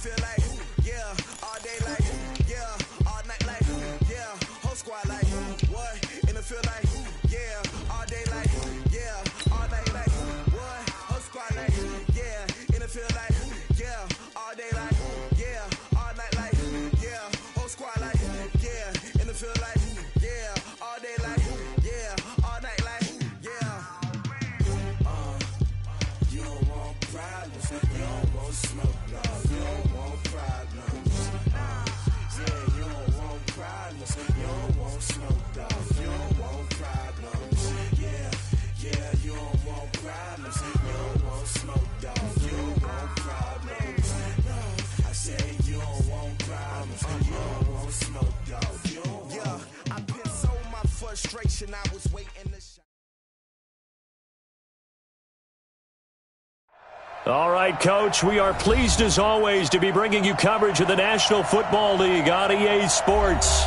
feel like, yeah, all day like, yeah, all night like, yeah, whole squad like, what? In the field like, yeah, all day like, yeah, all night like, what? Whole squad like, yeah, in the field like, yeah, all day like, yeah, all night like, yeah, whole squad like, yeah, in the field like, yeah, all day like, yeah, all night like, yeah. You don't want problems, you don't want smoke, no, you don't want problems. Yeah, you don't want problems, you don't want smoke, dog, you don't want problems. Yeah, yeah, you don't want problems, you don't want smoke, dog, you don't want problems. No, I say you don't want problems, you don't want smoke, dog, you don't want. Yeah, I pissed so my frustration, I was waiting to shine. All right, Coach, we are pleased as always to be bringing you coverage of the National Football League on EA Sports.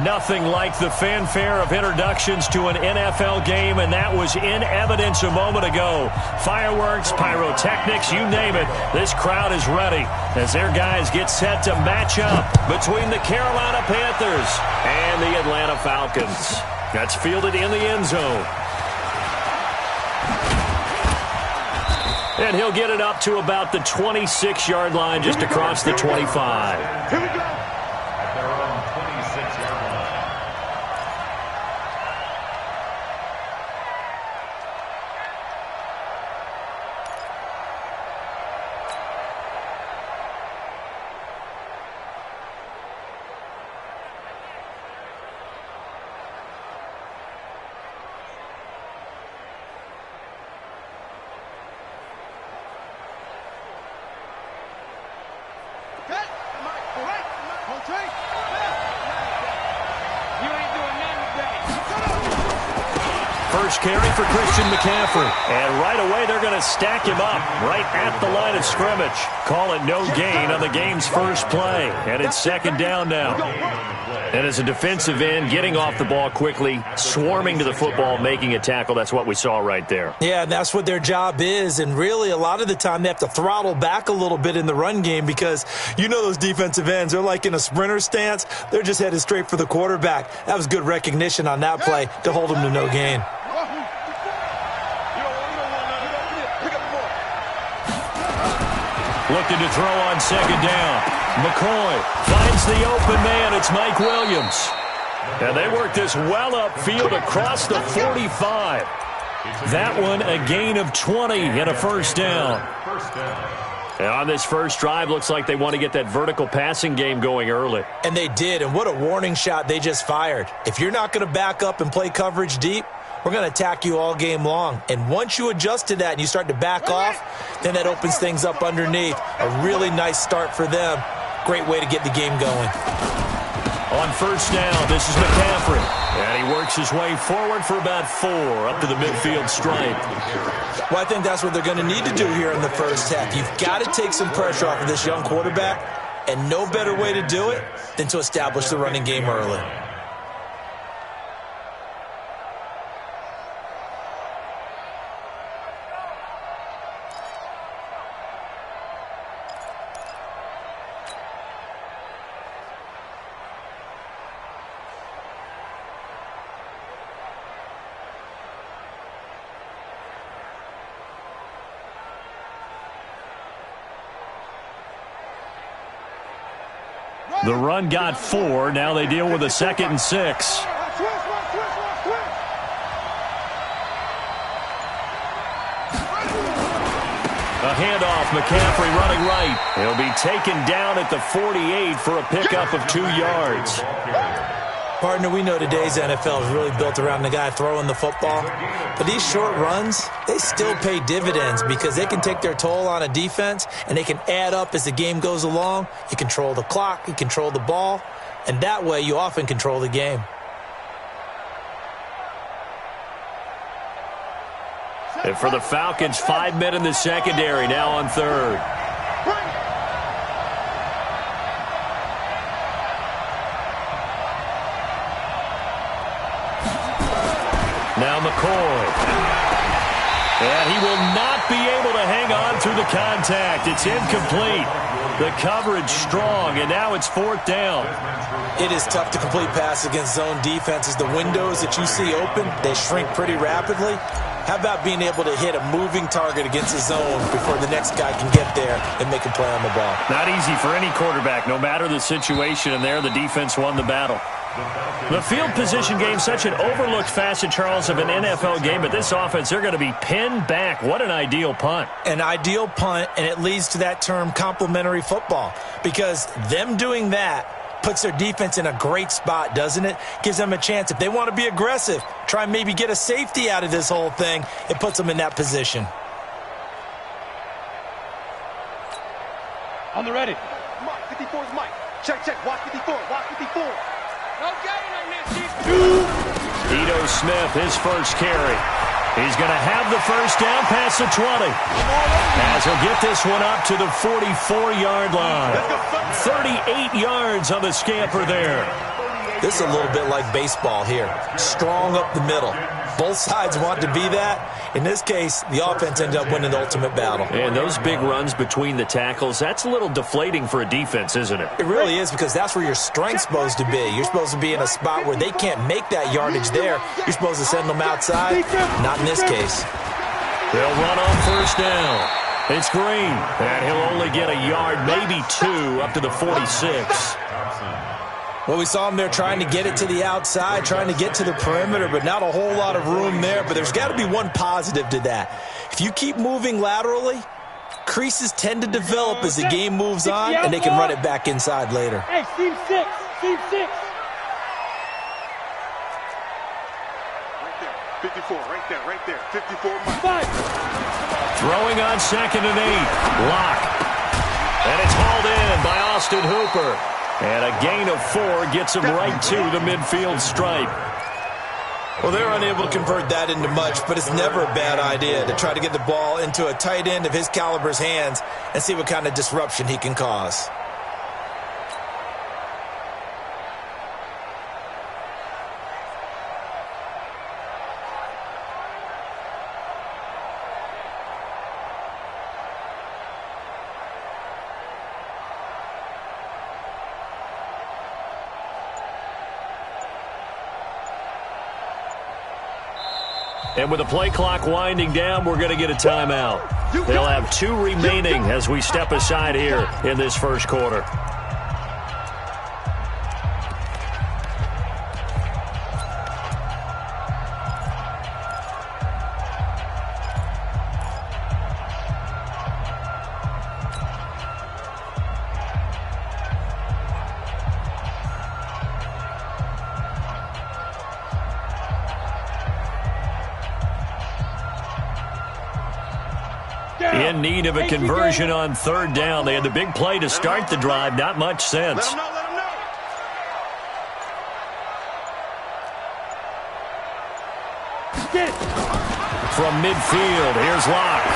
Nothing like the fanfare of introductions to an NFL game, and that was in evidence a moment ago. Fireworks, pyrotechnics, you name it. This crowd is ready as their guys get set to match up between the Carolina Panthers and the Atlanta Falcons. That's fielded in the end zone. And he'll get it up to about the 26-yard line, just across the 25. Here we go. At their own 26-yard line. First carry for Christian McCaffrey. And right away, they're going to stack him up right at the line of scrimmage. Call it no gain on the game's first play. And it's second down now. And as a defensive end, getting off the ball quickly, swarming to the football, making a tackle, that's what we saw right there. Yeah, and that's what their job is. And really, a lot of the time, they have to throttle back a little bit in the run game because you know those defensive ends, they're like in a sprinter stance. They're just headed straight for the quarterback. That was good recognition on that play to hold them to no gain. Looking to throw on second down. McCoy finds the open man. It's Mike Williams. And they work this well upfield across the 45. That one a gain of 20 and a first down. And on this first drive, looks like they want to get that vertical passing game going early. And they did, and what a warning shot they just fired. If you're not going to back up and play coverage deep, we're going to attack you all game long. And once you adjust to that and you start to back off, then that opens things up underneath. A really nice start for them. Great way to get the game going. On first down, this is McCaffrey. And he works his way forward for about 4 up to the midfield stripe. Well, I think that's what they're going to need to do here in the first half. You've got to take some pressure off of this young quarterback, and no better way to do it than to establish the running game early. The run got 4. Now they deal with a 2nd and 6. A handoff, McCaffrey running right. He'll be taken down at the 48 for a pickup of 2 yards. Partner, we know today's NFL is really built around the guy throwing the football. But these short runs, they still pay dividends because they can take their toll on a defense and they can add up as the game goes along. You control the clock, you control the ball, and that way you often control the game. And for the Falcons, 5 men in the secondary, now on third. Now McCoy. And he will not be able to hang on through the the contact. It's incomplete. The coverage strong, and now it's 4th down. It is tough to complete passes against zone defenses. The windows that you see open, they shrink pretty rapidly. How about being able to hit a moving target against a zone before the next guy can get there and make a play on the ball? Not easy for any quarterback, no matter the situation, and there the defense won the battle. The field position game, such an overlooked facet, Charles, of an NFL game, but this offense, they're going to be pinned back. What an ideal punt. An ideal punt, and it leads to that term complementary football, because them doing that puts their defense in a great spot, doesn't it? Gives them a chance. If they want to be aggressive, try and maybe get a safety out of this whole thing, it puts them in that position. On the ready. Mike, 54 is Mike. Check, watch 54, watch 54. Ito Smith, his first carry. He's going to have the first down past the 20. As he'll get this one up to the 44-yard line. 38 yards on the scamper there. This is a little bit like baseball here. Strong up the middle. Both sides want to be that. In this case, the offense ended up winning the ultimate battle. And those big runs between the tackles, that's a little deflating for a defense, isn't it? It really is, because that's where your strength's supposed to be. You're supposed to be in a spot where they can't make that yardage there. You're supposed to send them outside. Not in this case. They'll run on first down. It's Green, and he'll only get a yard, maybe 2, up to the 46. Well, we saw him there trying to get it to the outside, trying to get to the perimeter, but not a whole lot of room there. But there's got to be one positive to that. If you keep moving laterally, creases tend to develop as the game moves on, and they can run it back inside later. Hey, team 6, team 6. Right there, 54, right there, 54. 5. Throwing on 2nd and 8. Lock. And it's hauled in by Austin Hooper. And a gain of 4 gets him right to the midfield stripe. Well, they're unable to convert that into much, but it's never a bad idea to try to get the ball into a tight end of his caliber's hands and see what kind of disruption he can cause. And with the play clock winding down, we're going to get a timeout. They'll have 2 remaining as we step aside here in this first quarter. In need of a conversion on 3rd down. They had the big play to start the drive. Not much sense. From midfield, here's Locke.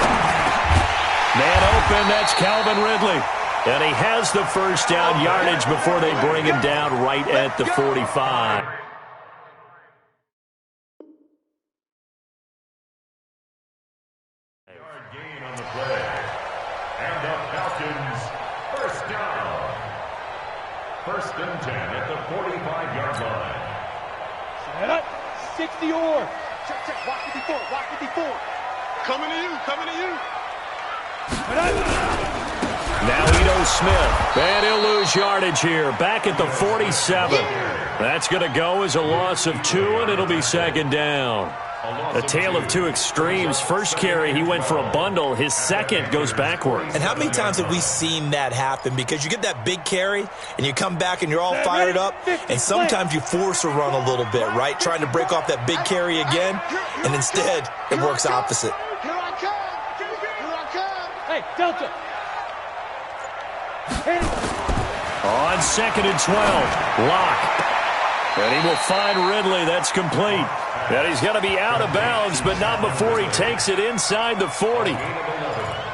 Man open, that's Calvin Ridley. And he has the first down yardage before they bring him down right at the 45. First and 10 at the 45-yard line. Set up. 60 or. Check. Watch 54. Watch 54. Coming to you. Now Ito Smith. And he'll lose yardage here. Back at the 47. That's going to go as a loss of 2, and it'll be 2nd down. A tale of 2 extremes. First carry, he went for a bundle. His second goes backwards. And how many times have we seen that happen? Because you get that big carry, and you come back and you're all fired up, and sometimes you force a run a little bit, right? Trying to break off that big carry again, and instead it works opposite. Here I come. Hey, Delta. On 2nd and 12, Locke. And he will find Ridley. That's complete. And he's going to be out of bounds, but not before he takes it inside the 40.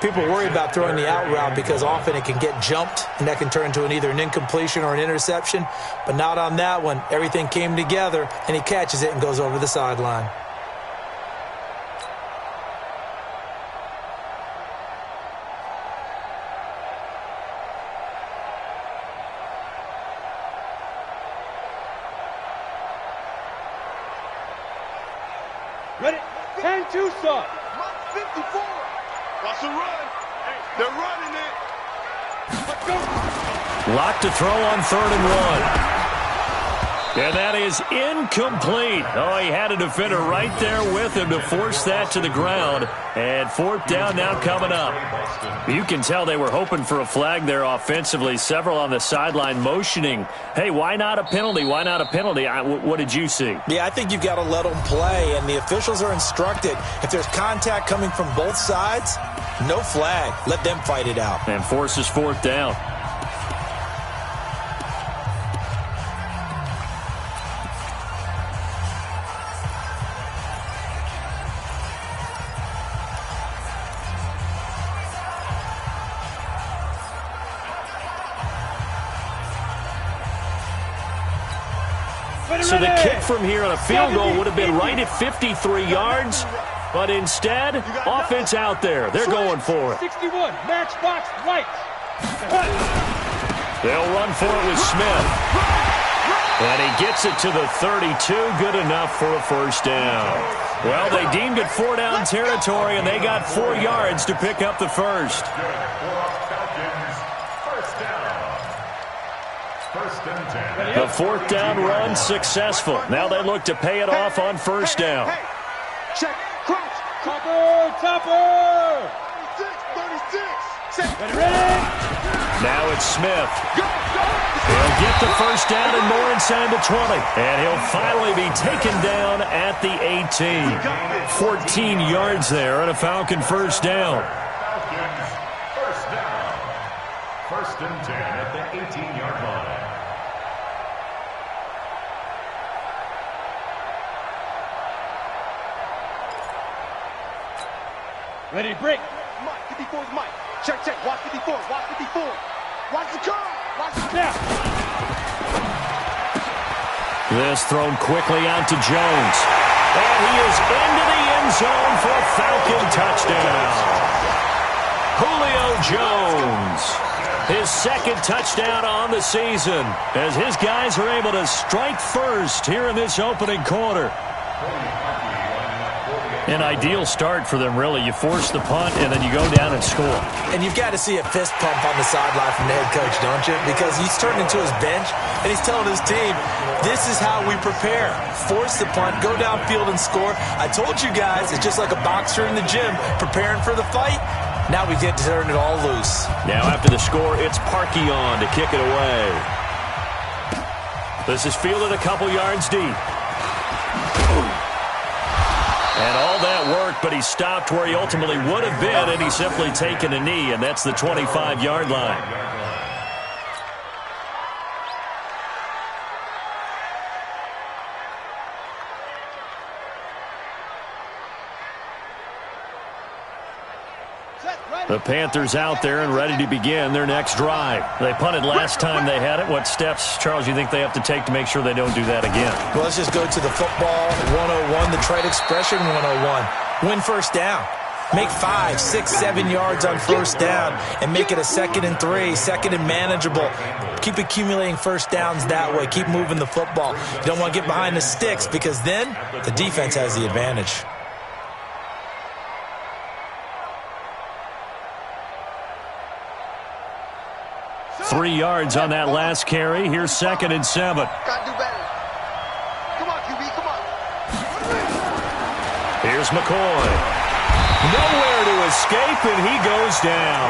People worry about throwing the out route because often it can get jumped, and that can turn into either an incompletion or an interception. But not on that one. Everything came together, and he catches it and goes over the sideline. Ready? 10-2 sub. 54. Watch the run. They're running it. Let's go. Locked to throw on 3rd and 1. And that is incomplete. Oh, he had a defender right there with him to force that to the ground. And 4th down now coming up. You can tell they were hoping for a flag there offensively. Several on the sideline motioning, hey, why not a penalty? Why not a penalty? What did you see? Yeah, I think you've got to let them play. And the officials are instructed, if there's contact coming from both sides, no flag. Let them fight it out. And forces 4th down. So the kick from here on a field goal would have been right at 53 yards, but instead, offense out there. They're going for it. 61, matchbox right. They'll run for it with Smith. And he gets it to the 32, good enough for a 1st down. Well, they deemed it 4-down territory, and they got 4 yards to pick up the 1st. The 4th down run successful. Now they look to pay it off on 1st down. Check, crouch, topper. 36. Ready? Now it's Smith. He'll get the 1st down and more inside the 20. And he'll finally be taken down at the 18. 14 yards there and a Falcon 1st down. Falcons 1st down. 1st and 10 at the 18-yard line. Ready, break. Mike, 54 is Mike. Check. Watch 54. Watch the curve. Watch the snap. This thrown quickly out to Jones. And he is into the end zone for a Falcon touchdown. Julio Jones. His 2nd touchdown on the season as his guys are able to strike first here in this opening quarter. An ideal start for them, really. You force the punt, and then you go down and score. And you've got to see a fist pump on the sideline from the head coach, don't you? Because he's turned into his bench, and he's telling his team, this is how we prepare. Force the punt, go downfield and score. I told you guys, it's just like a boxer in the gym preparing for the fight. Now we get to turn it all loose. Now after the score, it's Parkey on to kick it away. This is fielded a couple yards deep. And all that worked, but he stopped where he ultimately would have been, and he's simply taken a knee, and that's the 25-yard line. The Panthers out there and ready to begin their next drive. They punted last time they had it. What steps, Charles, you think they have to take to make sure they don't do that again? Well, let's just go to the football 101, the trade expression 101. Win 1st down. Make 5, 6, 7 yards on 1st down and make it a 2nd and 3, 2nd and manageable. Keep accumulating 1st downs that way. Keep moving the football. You don't want to get behind the sticks because then the defense has the advantage. Three yards on that last carry. Here's 2nd and 7. Gotta do better. Come on, QB, come on. Here's McCoy. Nowhere to escape, and he goes down.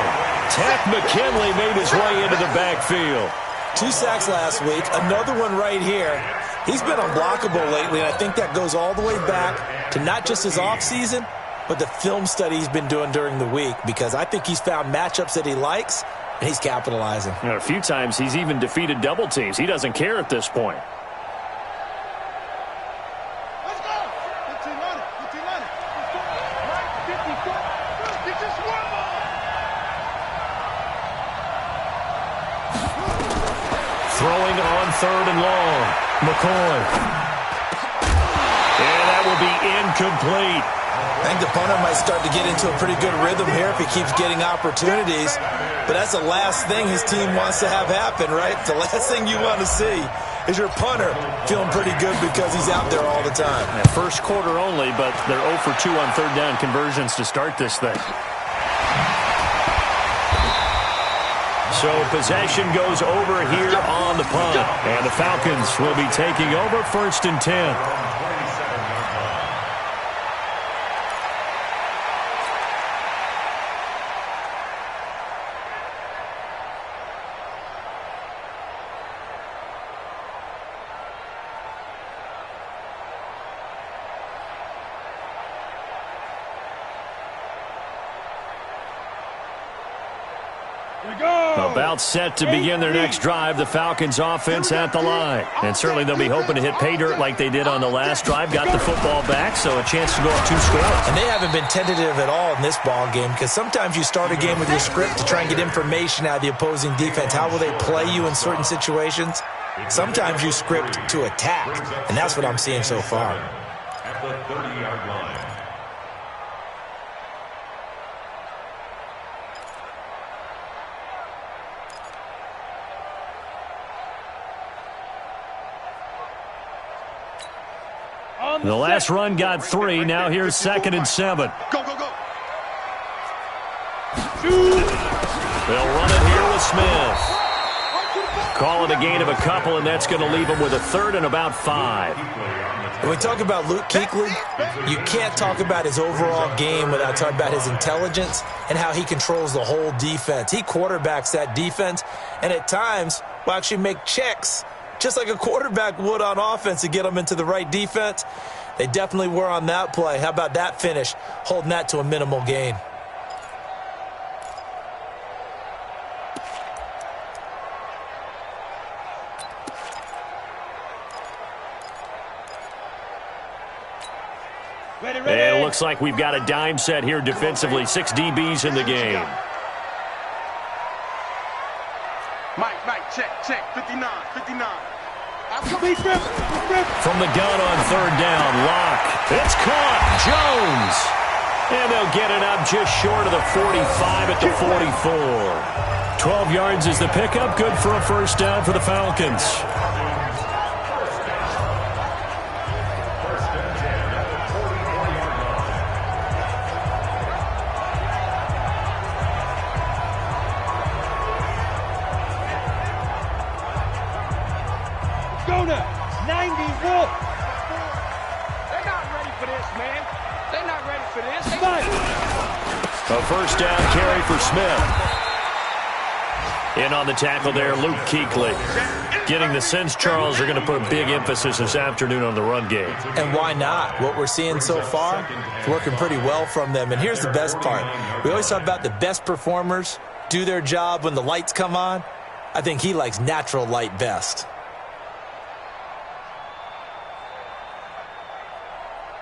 Takk McKinley made his way into the backfield. 2 sacks last week, another one right here. He's been unblockable lately, and I think that goes all the way back to not just his offseason, but the film study he's been doing during the week, because I think he's found matchups that he likes, and he's capitalizing. You know, a few times he's even defeated double teams. He doesn't care at this point. Let's go. 15 on it. 15 on it. Let's go. Right, 54. It's just one ball. Throwing on 3rd and long. McCoy. And that will be incomplete. I think the opponent might start to get into a pretty good rhythm here if he keeps getting opportunities. But that's the last thing his team wants to have happen, right? The last thing you want to see. is your punter feeling pretty good because he's out there all the time. Yeah, first quarter only, but they're 0 for 2 on third down conversions to start this thing. So possession goes over here on the punt. And the Falcons will be taking over 1st and 10. About set to begin their next drive, the Falcons offense at the line. And certainly they'll be hoping to hit pay dirt like they did on the last drive. Got the football back, so a chance to go up 2 scores. And they haven't been tentative at all in this ball game because sometimes you start a game with your script to try and get information out of the opposing defense. How will they play you in certain situations? Sometimes you script to attack, and that's what I'm seeing so far. At the 30-yard line. The last run got 3. Now here's 2nd and 7. Go, go, go. They'll run it here with Smith. Call it a gain of a couple, and that's going to leave them with a 3rd and about 5. When we talk about Luke Kuechly, you can't talk about his overall game without talking about his intelligence and how he controls the whole defense. He quarterbacks that defense, and at times will actually make checks just like a quarterback would on offense to get them into the right defense. They definitely were on that play. How about that finish, holding that to a minimal gain? And it looks like we've got a dime set here defensively. 6 DBs in the game. Mike, check. 59. From the gun on 3rd down, Locke. It's caught. Jones. And they'll get it up just short of the 45 at the 44. 12 yards is the pickup. Good for a 1st down for the Falcons. Go now. 91. They're not ready for this, man. They're not ready for this. A 1st down carry for Smith. In on the tackle there, Luke Kuechly. Getting the sense Charles are going to put a big emphasis this afternoon on the run game. And why not? What we're seeing so far is working pretty well from them. And here's the best part. We always talk about the best performers do their job when the lights come on. I think he likes natural light best.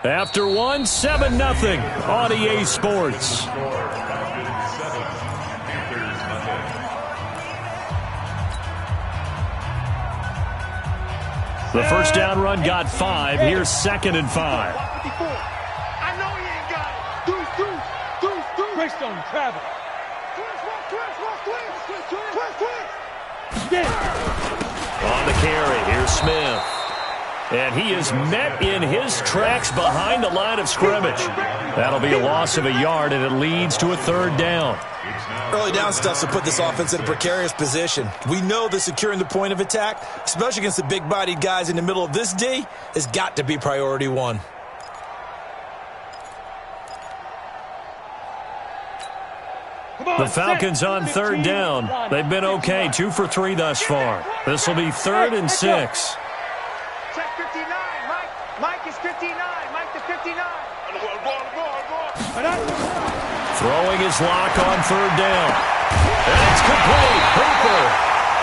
After 1, 7-0 on EA Sports. The 1st down run got 5. Here's 2nd and 5. I know he ain't got it. Deuce. Greystone, travel. On the carry, here's Smith. And he is met in his tracks behind the line of scrimmage. That'll be a loss of a yard, and it leads to a 3rd down. Early down stuff to put this offense in a precarious position. We know that securing the point of attack, especially against the big-bodied guys in the middle of this D, has got to be priority 1. The Falcons on 3rd down. They've been okay, 2 for 3 thus far. This will be 3rd and 6. Check 59, Mike is 59. Mike to 59. Throwing his lock on 3rd down. And it's complete. Hooper.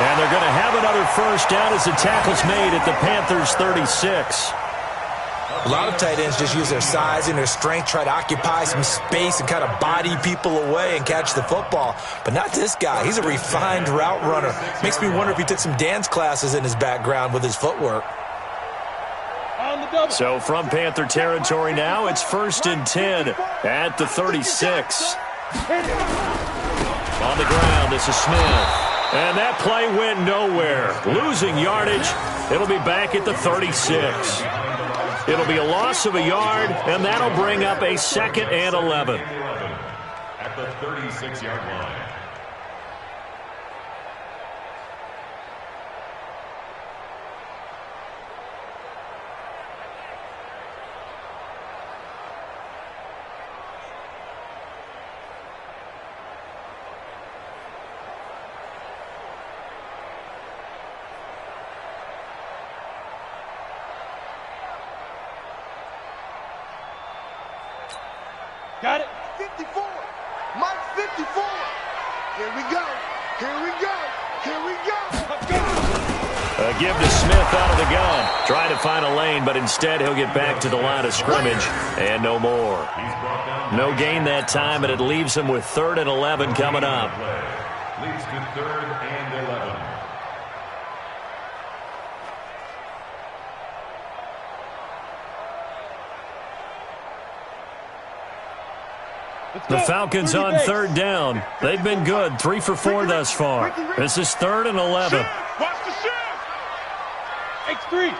And they're going to have another 1st down as the tackle's made at the Panthers' 36. A lot of tight ends just use their size and their strength, try to occupy some space and kind of body people away and catch the football. But not this guy. He's a refined route runner. Makes me wonder if he took some dance classes in his background with his footwork. So from Panther territory now, it's 1st and 10 at the 36. On the ground, this is Smith. And that play went nowhere. Losing yardage. It'll be back at the 36. It'll be a loss of a yard, and that'll bring up a 2nd and 11. At the 36-yard line. Got it. 54. Mike 54. Here we go. Here we go. Here we go. Let's go. A give to Smith out of the gun. Trying to find a lane, but instead he'll get back to the line of scrimmage. And no more. No gain that time, and it leaves him with 3rd and 11 coming up. Leads to 3rd and 11. The Falcons on 3rd down. They've been good, 3 for 4 thus far. This is 3rd and 11. Watch the shift. X3,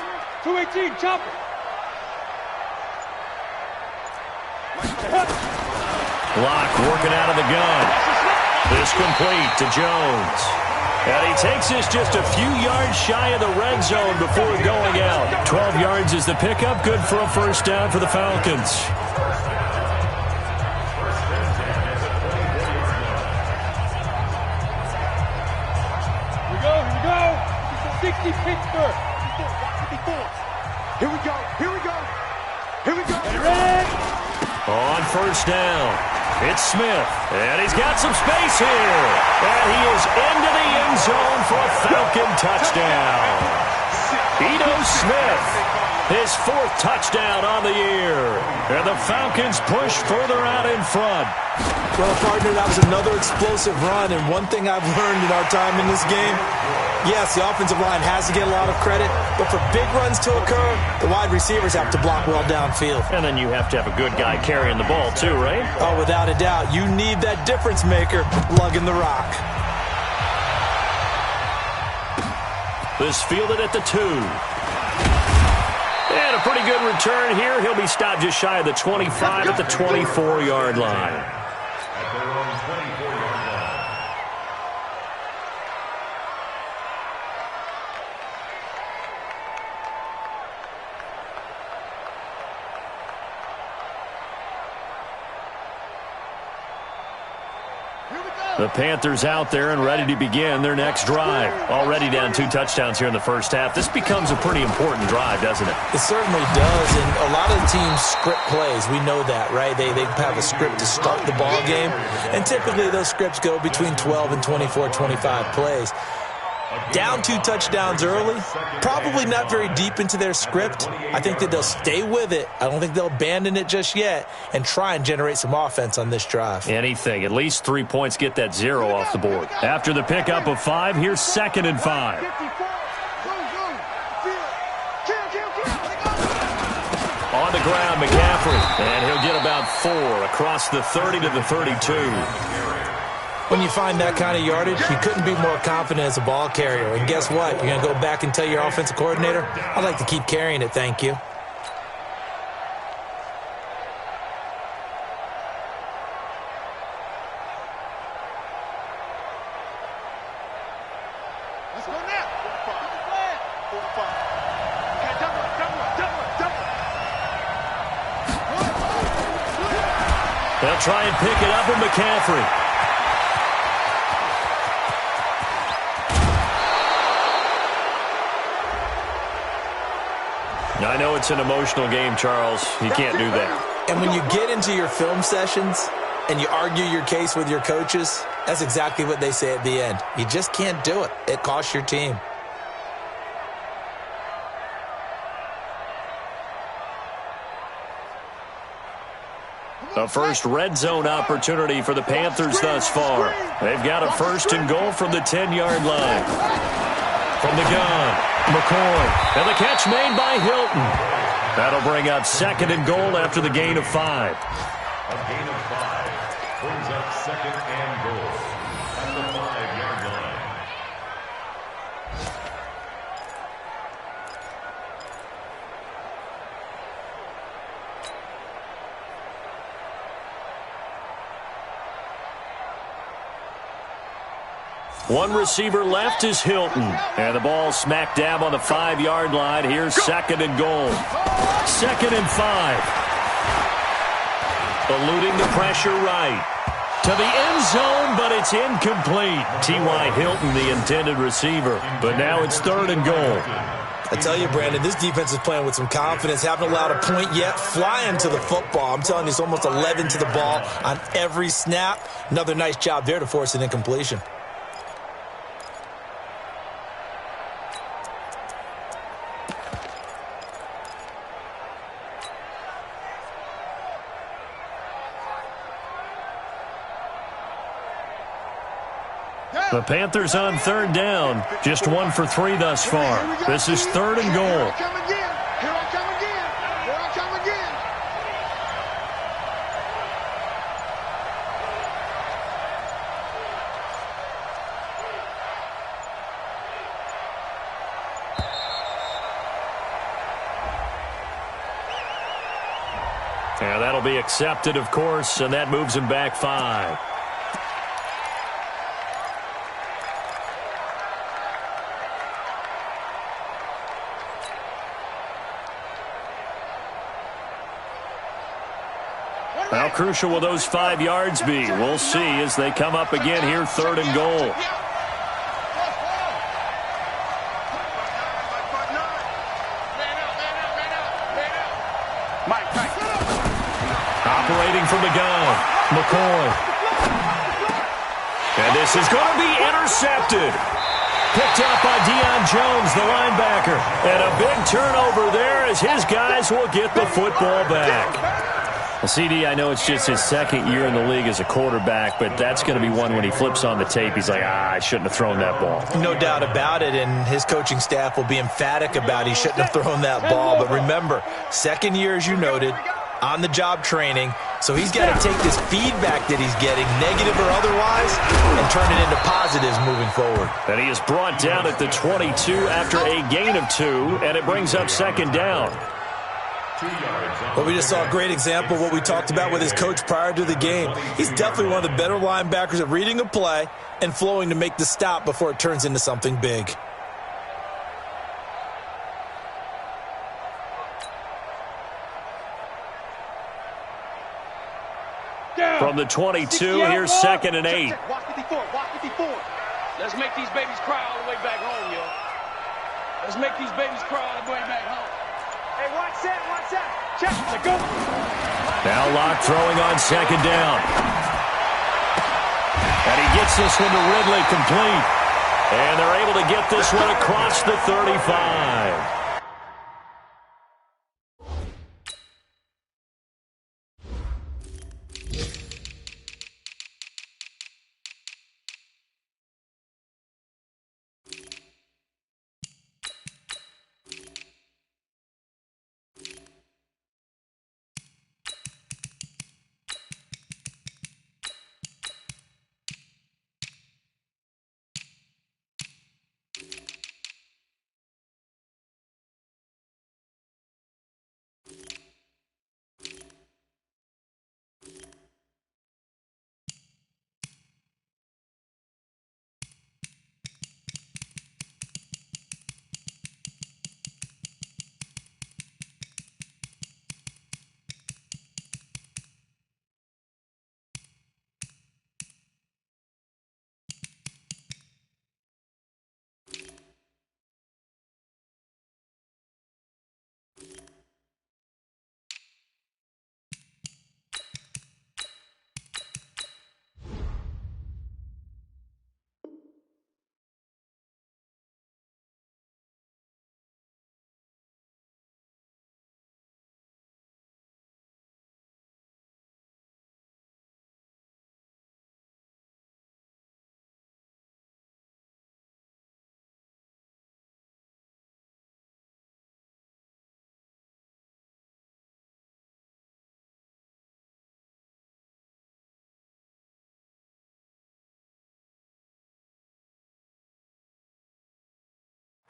218, chopper. Locke working out of the gun. This complete to Jones. And he takes this just a few yards shy of the red zone before going out. 12 yards is the pickup. Good for a 1st down for the Falcons. Here we go. 60 Pittsburgh. 54. Here we go. Here we go. Here we go. On 1st down, it's Smith. And he's got some space here. And he is into the end zone for a Falcon touchdown. Ito Smith, his 4th touchdown on the year. And the Falcons push further out in front. Well, partner, that was another explosive run, and one thing I've learned in our time in this game, yes, the offensive line has to get a lot of credit, but for big runs to occur, the wide receivers have to block well downfield. And then you have to have a good guy carrying the ball too, right? Oh, without a doubt. You need that difference maker lugging the rock. This fielded at the 2. And a pretty good return here. He'll be stopped just shy of the 25 at the 24-yard line. At their own 24-yard line. The Panthers out there and ready to begin their next drive. Already down 2 touchdowns here in the 1st half. This becomes a pretty important drive, doesn't it? It certainly does, and a lot of the teams script plays. We know that, right? They have a script to start the ball game, and typically those scripts go between 12 and 24, 25 plays. Down 2 touchdowns early, probably not very deep into their script. I think that they'll stay with it. I don't think they'll abandon it just yet and try and generate some offense on this drive. Anything. At least 3 points get that 0 off the board. After the pickup of 5, here's 2nd and 5. On the ground, McCaffrey. And he'll get about 4 across the 30 to the 32. When you find that kind of yardage, you couldn't be more confident as a ball carrier. And guess what? You're going to go back and tell your offensive coordinator, I'd like to keep carrying it, thank you. Let's go now. Okay, double. They'll try and pick it up with McCaffrey. I know it's an emotional game, Charles. You can't do that. And when you get into your film sessions and you argue your case with your coaches, that's exactly what they say at the end. You just can't do it. It costs your team. The first red zone opportunity for the Panthers thus far. They've got a 1st and goal from the 10-yard line. From the gun, McCoy. And the catch made by Hilton. That'll bring up 2nd and goal after the gain of 5. A gain of 5 brings up 2nd and goal at the 5-yard line. One receiver left is Hilton. And the ball smack dab on the 5-yard line. Here's 2nd and goal. 2nd and 5. Eluding the pressure right. To the end zone, but it's incomplete. T.Y. Hilton, the intended receiver. But now it's 3rd and goal. I tell you, Brandon, this defense is playing with some confidence. Haven't allowed a point yet. Flying to the football. I'm telling you, it's almost 11 to the ball on every snap. Another nice job there to force an incompletion. The Panthers on 3rd down. Just 1 for 3 thus far. This is 3rd and goal. Here I come again. Here I come again. Here I come again. And that'll be accepted, of course, and that moves him back 5. How crucial will those 5 yards be? We'll see as they come up again here, 3rd and goal. Operating from the gun, McCoy. And this is going to be intercepted. Picked up by Deion Jones, the linebacker. And a big turnover there as his guys will get the football back. Well, CD, I know it's just his 2nd year in the league as a quarterback, but that's going to be one when he flips on the tape. He's like, I shouldn't have thrown that ball. No doubt about it, and his coaching staff will be emphatic about he shouldn't have thrown that ball. But remember, 2nd year, as you noted, on-the-job training, so he's got to take this feedback that he's getting, negative or otherwise, and turn it into positives moving forward. And he is brought down at the 22 after a gain of 2, and it brings up 2nd down. Well, we just saw a great example of what we talked about with his coach prior to the game. He's definitely one of the better linebackers at reading a play and flowing to make the stop before it turns into something big. From the 22, here's 2nd and 8. Watch 54. Watch 54. Let's make these babies cry all the way back home, yo. Let's make these babies cry all the way back home. Hey, watch that, watch that. Check, let go. Now Locke throwing on 2nd down. And he gets this one to Ridley complete. And they're able to get this one across the 35.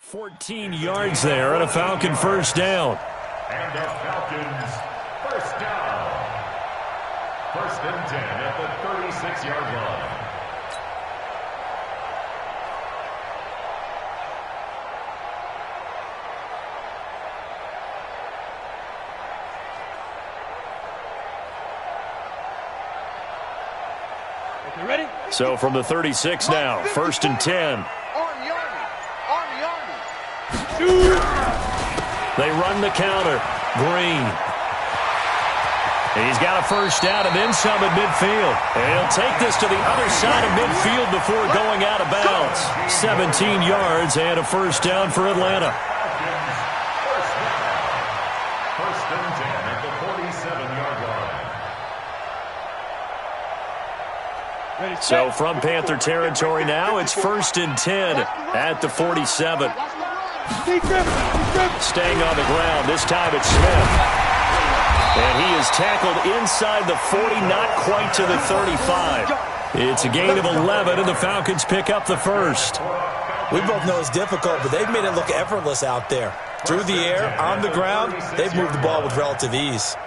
$14 yards there and a Falcon 1st down. And the Falcons 1st down. 1st and 10 at the 36-yard line. So from the 36 now, 1st and 10. They run the counter. Green. He's got a first down and then some at midfield. And he'll take this to the other side of midfield before going out of bounds. 17 yards and a first down for Atlanta. First and 10 at the 47-yard line. So from Panther territory now, it's 1st and 10 at the 47. Staying on the ground, this time it's Smith. And he is tackled inside the 40, not quite to the 35. It's a gain of 11, and the Falcons pick up the first. We both know it's difficult, but they've made it look effortless out there. Through the air, on the ground, they've moved the ball with relative ease.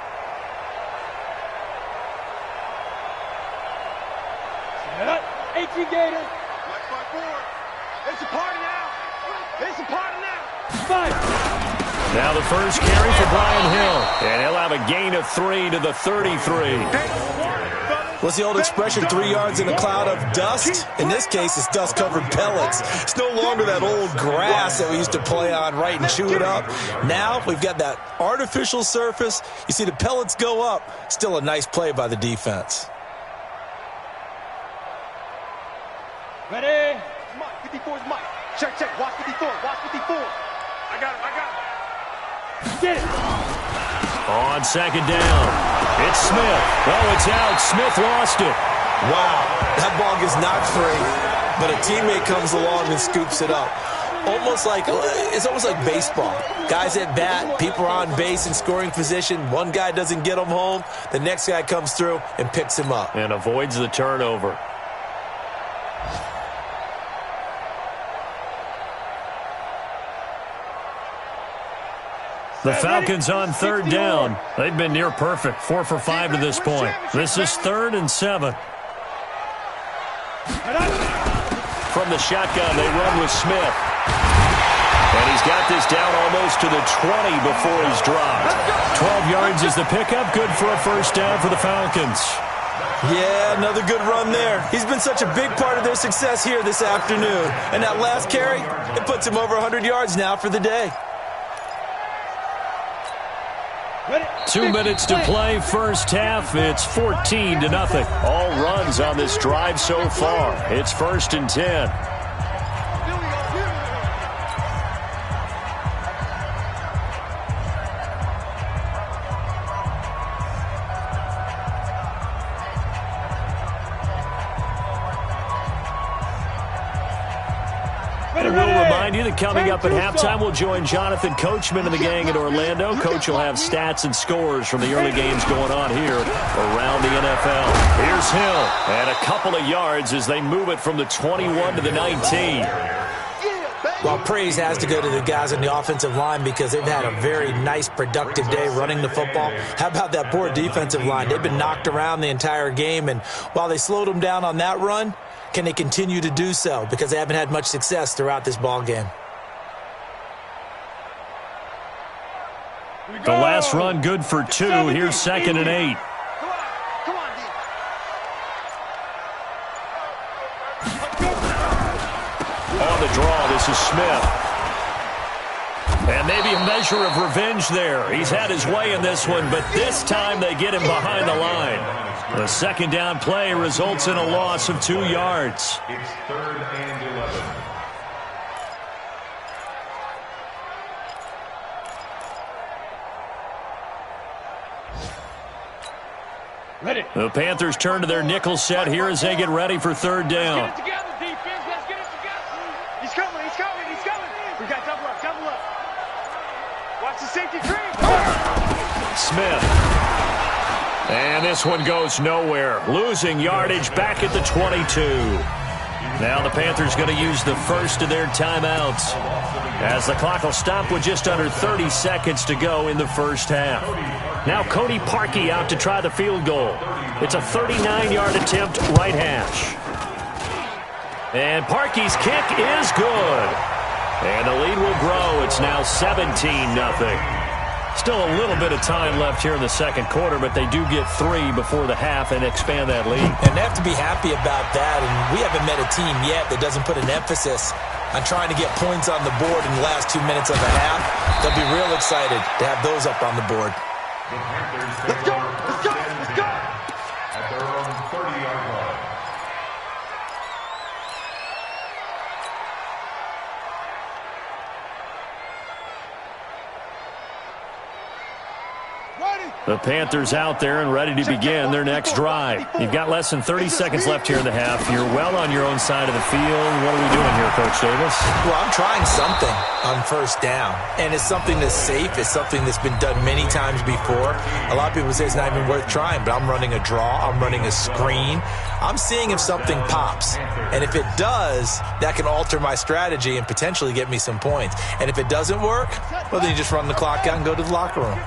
Gator. It's a party now. It's a party now. Fight. Now the first carry for Brian Hill. And he'll have a gain of 3 to the 33. What's the old expression, 3 yards in a cloud of dust? In this case, it's dust-covered pellets. It's no longer that old grass that we used to play on, right, and chew it up. Now we've got that artificial surface. You see the pellets go up. Still a nice play by the defense. Ready? Mike, 54 is Mike. Check, check. Watch 54. Watch 54. I got it. Get it. On second down, it's Smith. Oh, it's out. Smith lost it. Wow, that ball gets knocked free, but a teammate comes along and scoops it up. It's almost like baseball. Guys at bat, people are on base in scoring position. One guy doesn't get him home. The next guy comes through and picks him up. And avoids the turnover. The Falcons on third down. They've been near perfect, 4 for 5 to this point. This is 3rd and 7. From the shotgun, they run with Smith. And he's got this down almost to the 20 before he's dropped. 12 yards is the pickup, good for a first down for the Falcons. Yeah, another good run there. He's been such a big part of their success here this afternoon. And that last carry, it puts him over 100 yards now for the day. 2 minutes to play, first half. It's 14 to nothing. All runs on this drive so far. It's 1st and 10. And we'll remind you that coming up at halftime, we'll join Jonathan Coachman and the gang in Orlando. Coach will have stats and scores from the early games going on here around the NFL. Here's Hill, and a couple of yards as they move it from the 21 to the 19. Well, praise has to go to the guys on the offensive line because they've had a very nice, productive day running the football. How about that poor defensive line? They've been knocked around the entire game, and while they slowed them down on that run, can they continue to do so? Because they haven't had much success throughout this ball game. The last run good for 2. Here's 2nd and 8. Come on, On the draw, this is Smith. And maybe a measure of revenge there. He's had his way in this one, but this time they get him behind the line. The second down play results in a loss of 2 yards. It's 3rd and 11. Ready. The Panthers turn to their nickel set here as they get ready for 3rd down. Let's get it together, defense. Let's get it together. He's coming. We got double up. Watch the safety cream. Smith. And this one goes nowhere. Losing yardage back at the 22. Now the Panthers going to use the first of their timeouts as the clock will stop with just under 30 seconds to go in the first half. Now Cody Parkey out to try the field goal. It's a 39-yard attempt, right hash. And Parkey's kick is good. And the lead will grow. It's now 17-0. Still a little bit of time left here in the second quarter, but they do get 3 before the half and expand that lead. And they have to be happy about that. And we haven't met a team yet that doesn't put an emphasis on trying to get points on the board in the last 2 minutes of the half. They'll be real excited to have those up on the board. Let's go! Let's go! Let's go! At their own 30-yard line. The Panthers out there and ready to begin their next drive. You've got less than 30 seconds left here in the half. You're well on your own side of the field. What are we doing here, Coach Davis? Well, I'm trying something on first down, and it's something that's safe. It's something that's been done many times before. A lot of people say it's not even worth trying, but I'm running a draw. I'm running a screen. I'm seeing if something pops, and if it does, that can alter my strategy and potentially get me some points. And if it doesn't work, well, then you just run the clock out and go to the locker room.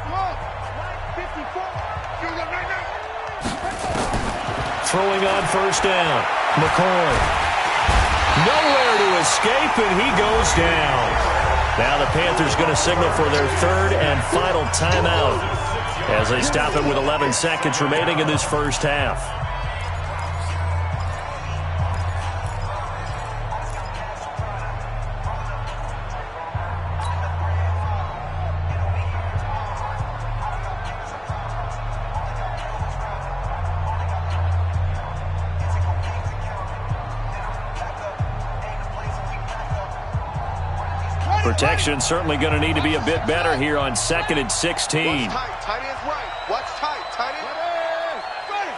Throwing on first down. McCoy. Nowhere to escape, and he goes down. Now the Panthers going to signal for their third and final timeout as they stop it with 11 seconds remaining in this first half. Protection certainly going to need to be a bit better here on 2nd and 16. Watch tight. Tight end's right. Watch tight. Tight end. Ready.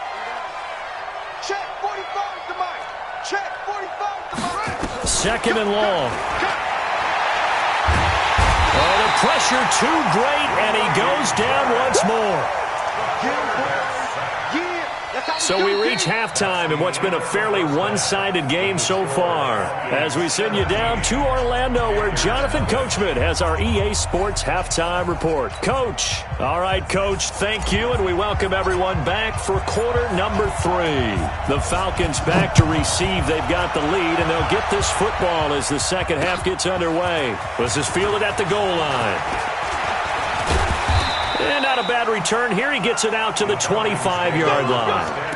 Check. 45 to Mike. Check. 45 to Mike. Second and long. Oh, the pressure too great, and he goes down once more. So we reach halftime in what's been a fairly one-sided game so far as we send you down to Orlando where Jonathan Coachman has our EA Sports Halftime Report. Coach. All right, Coach, thank you, and we welcome everyone back for quarter number 3. The Falcons back to receive. They've got the lead, and they'll get this football as the second half gets underway. This is fielded at the goal line. And not a bad return here. He gets it out to the 25-yard line.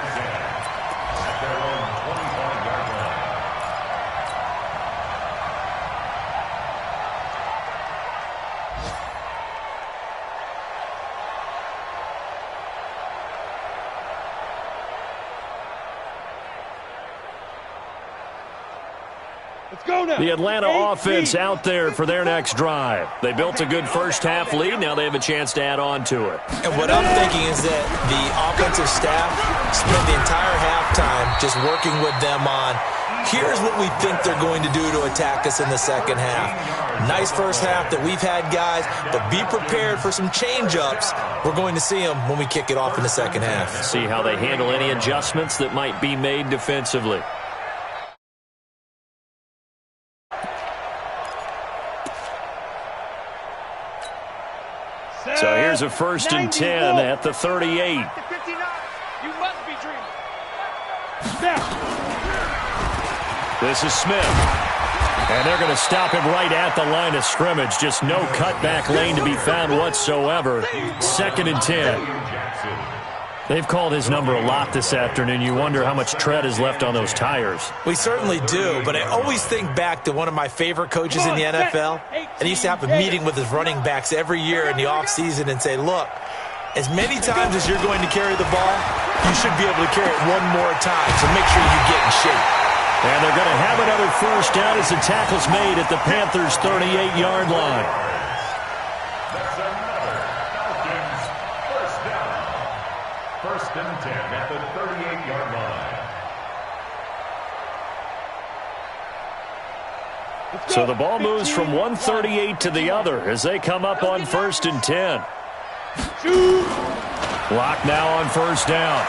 The Atlanta offense out there for their next drive. They built a good first half lead. Now they have a chance to add on to it. And what I'm thinking is that the offensive staff spent the entire halftime just working with them on, here's what we think they're going to do to attack us in the second half. Nice first half that we've had, guys, but be prepared for some change-ups. We're going to see them when we kick it off in the second half. See how they handle any adjustments that might be made defensively. So here's a 1st and 10 at the 38. You must be dreaming. This is Smith. And they're going to stop him right at the line of scrimmage. Just no cutback lane to be found whatsoever. 2nd and 10. They've called his number a lot this afternoon. You wonder how much tread is left on those tires. We certainly do, but I always think back to one of my favorite coaches in the NFL. And he used to have a meeting with his running backs every year in the offseason and say, look, as many times as you're going to carry the ball, you should be able to carry it one more time, so make sure you get in shape. And they're going to have another first down as the tackle's made at the Panthers' 38-yard line. That's another Falcons first down. 1st and 10 at the 38-yard line. So the ball moves from 138 to the other as they come up on 1st and 10. Block now on first down.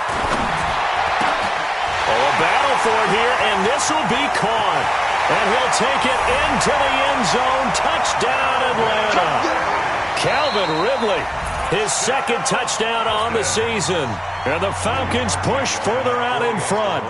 Oh, a battle for it here, and this will be caught. And he'll take it into the end zone. Touchdown, Atlanta. Calvin Ridley, his 2nd touchdown on the season. And the Falcons push further out in front.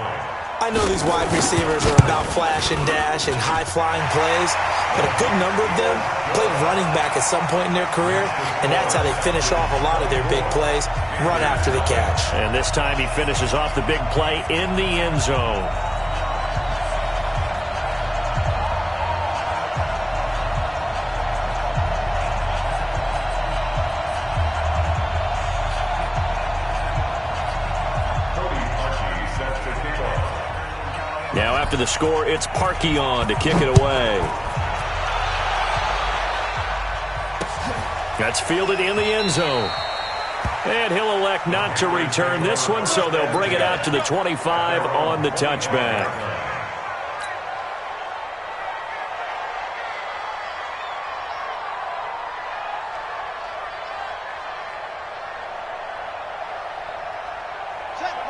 I I know these wide receivers are about flash and dash and high-flying plays, but a good number of them played running back at some point in their career, and that's how they finish off a lot of their big plays, run after the catch. And this time he finishes off the big play in the end zone. Now after the score, it's Parkey on to kick it away. That's fielded in the end zone. And he'll elect not to return this one, so they'll bring it out to the 25 on the touchback.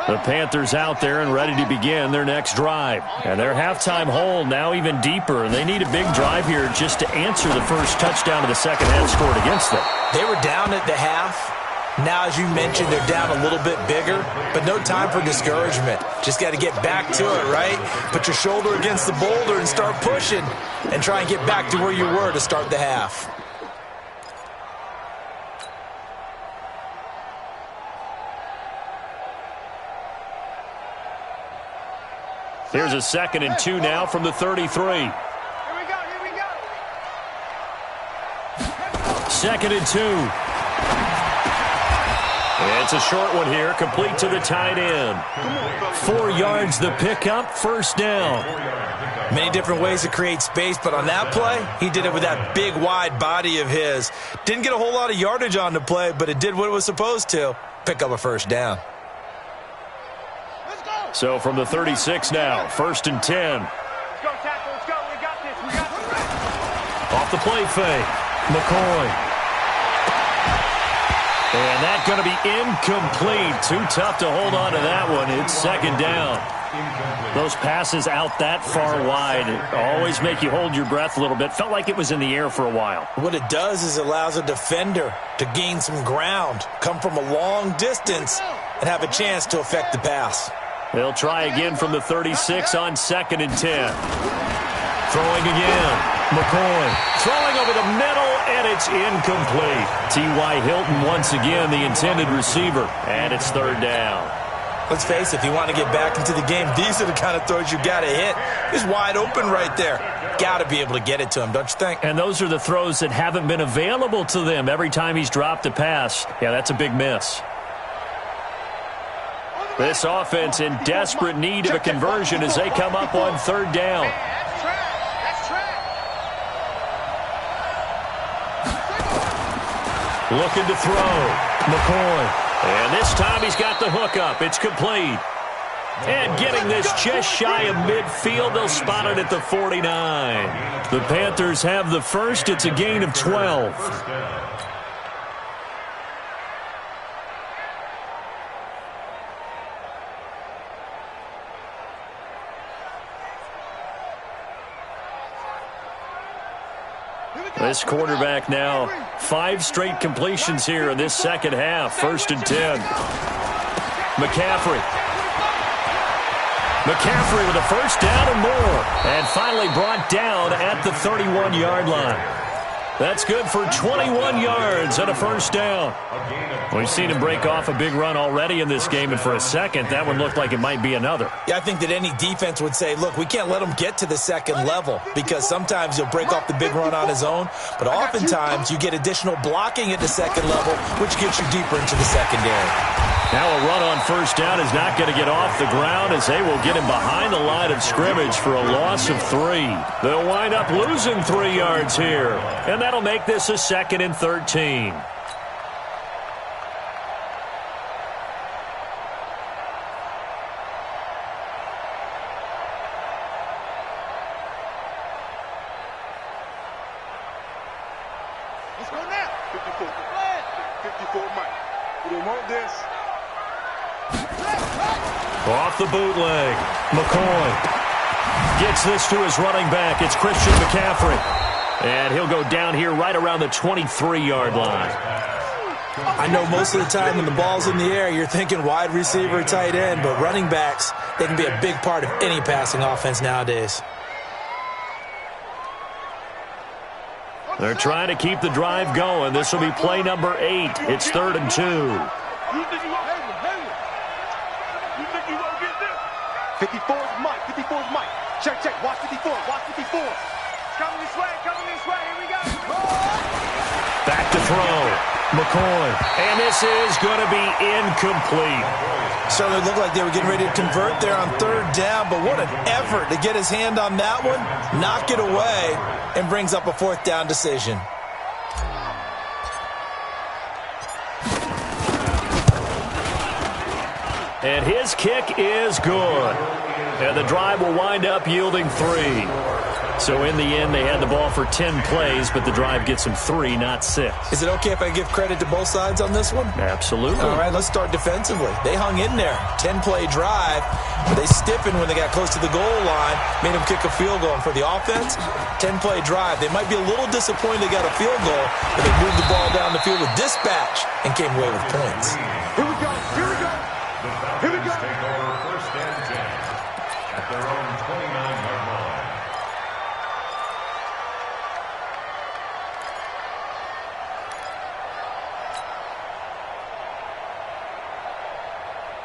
The Panthers out there and ready to begin their next drive. And their halftime hole now even deeper. And they need a big drive here just to answer the first touchdown of the second half scored against them. They were down at the half. Now, as you mentioned, they're down a little bit bigger, but no time for discouragement. Just got to get back to it, right? Put your shoulder against the boulder and start pushing and try and get back to where you were to start the half. Here's a 2nd and 2 now from the 33. Here we go. 2nd and 2. It's a short one here, complete to the tight end. 4 yards the pickup, first down. Many different ways to create space, but on that play, he did it with that big, wide body of his. Didn't get a whole lot of yardage on the play, but it did what it was supposed to. Pick up a first down. So from the 36 now, 1st and 10. Let's go, tackle. Let's go. We got this. We got this. Off the play fake. McCoy. And that's going to be incomplete. Too tough to hold on to that one. It's 2nd down. Those passes out that far wide always make you hold your breath a little bit. Felt like it was in the air for a while. What it does is it allows a defender to gain some ground, come from a long distance, and have a chance to affect the pass. They'll try again from the 36 on 2nd and 10. Throwing again. McCoy throwing over the middle, and it's incomplete. T.Y. Hilton once again the intended receiver, and it's 3rd down. Let's face it, if you want to get back into the game, these are the kind of throws you got to hit. He's wide open right there. Got to be able to get it to him, don't you think? And those are the throws that haven't been available to them every time he's dropped a pass. Yeah, that's a big miss. This offense in desperate need of a conversion as they come up on 3rd down. That's track. Looking to throw. McCoy. And this time he's got the hook up. It's complete. And getting this just shy of midfield, they'll spot it at the 49. The Panthers have the first. It's a gain of 12. This quarterback now 5 straight completions here in this second half. 1st and 10. McCaffrey with a first down and more. And finally brought down at the 31-yard line. That's good for 21 yards and a first down. We've seen him break off a big run already in this game, and for a second, that one looked like it might be another. Yeah, I think that any defense would say, look, we can't let him get to the second level because sometimes he'll break off the big run on his own, but oftentimes you get additional blocking at the second level, which gets you deeper into the secondary. Now a run on first down is not going to get off the ground as they will get him behind the line of scrimmage for a loss of 3. They'll wind up losing 3 yards here, and that'll make this a 2nd and 13. Let's go now. 54 Mike. We don't want this. Off the bootleg. McCoy gets this to his running back. It's Christian McCaffrey. And he'll go down here right around the 23-yard line. I know most of the time when the ball's in the air, you're thinking wide receiver, tight end, but running backs, they can be a big part of any passing offense nowadays. They're trying to keep the drive going. This will be play number 8. It's 3rd and 2. You think you won't get this? 54 is Mike. 54 is Mike. Check, check. Watch 54. Watch 54. Coming this way. Coming this way. Here we go. Back to throw. McCoy. And this is going to be incomplete. Certainly looked like they were getting ready to convert there on 3rd down, but what an effort to get his hand on that one, knock it away, and brings up a 4th down decision. And his kick is good. And the drive will wind up yielding 3. So in the end, they had the ball for 10 plays, but the drive gets them 3, not 6. Is it okay if I give credit to both sides on this one? Absolutely. All right, let's start defensively. They hung in there. 10-play drive, but they stiffened when they got close to the goal line, made them kick a field goal. And for the offense, 10-play drive. They might be a little disappointed they got a field goal, but they moved the ball down the field with dispatch and came away with points. Here we go. Here we go. The Falcons take over 1st and 10 at their own 29-yard line.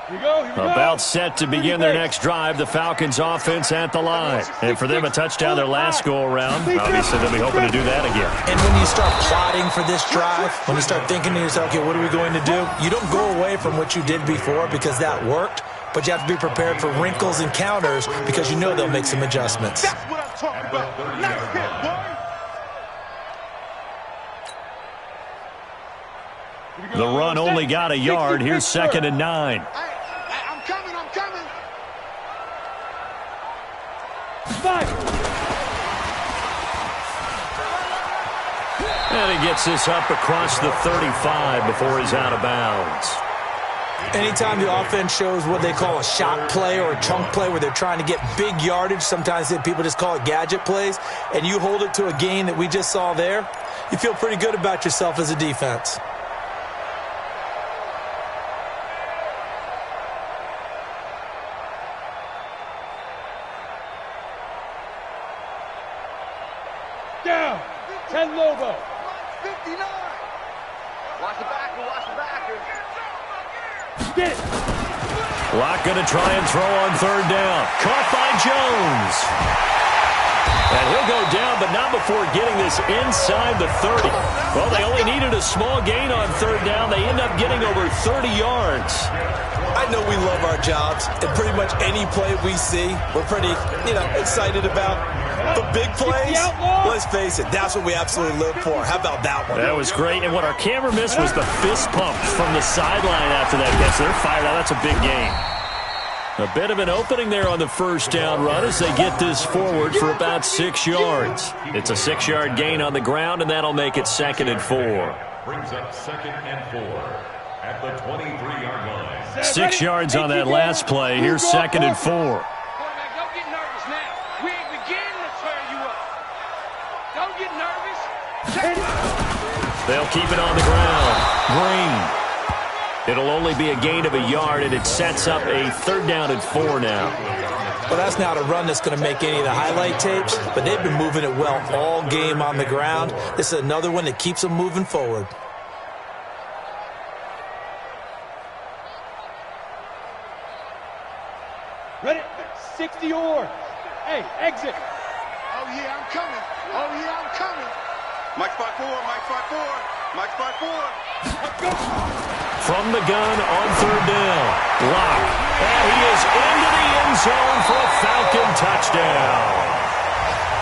Here we go. Here we go. About set to begin their next drive, the Falcons offense at the line. And for them, a touchdown their last go-around. Obviously, they'll be hoping to do that again. And when you start plotting for this drive, when you start thinking to yourself, okay, what are we going to do? You don't go away from what you did before because that worked, but you have to be prepared for wrinkles and counters because you know they'll make some adjustments. That's what I'm talking about. Nice hit, boy. The run only got a yard. Here's 2nd and 9. I'm coming. I'm coming. And he gets this up across the 35 before he's out of bounds. Anytime the offense shows what they call a shot play or a chunk play where they're trying to get big yardage, sometimes people just call it gadget plays, and you hold it to a gain that we just saw there, you feel pretty good about yourself as a defense. Down. 10 Lobo. 59. Watch the backer. Watch the backer. Get it. Locke going to try and throw on 3rd down. Caught by Jones. And he'll go down, but not before getting this inside the 30. Well, they only needed a small gain on 3rd down. They end up getting over 30 yards. I know we love our jobs, and pretty much any play we see, we're pretty, excited about. The big plays, let's face it, that's what we absolutely live for. How about that one? That was great, and what our camera missed was the fist pump from the sideline after that catch. They're fired out. That's a big gain. A bit of an opening there on the 1st down run as they get this forward for about 6 yards. It's a 6-yard gain on the ground, and that'll make it 2nd and 4. Brings up 2nd and 4 at the 23-yard line. 6 yards on that last play. Here's 2nd and 4. Quarterback, don't get nervous now. We ain't beginning to tear you up. Don't get nervous. They'll keep it on the ground. Green. It'll only be a gain of a yard, and it sets up a 3rd down and 4 now. Well, that's not a run that's going to make any of the highlight tapes, but they've been moving it well all game on the ground. This is another one that keeps them moving forward. Ready? 60 yards. Hey, exit. Oh, yeah, I'm coming. Oh, yeah, I'm coming. Mike spot 4. Mike spot 4. Mike spot 4. From the gun on 3rd down. Locke. And he is into the end zone for a Falcon touchdown.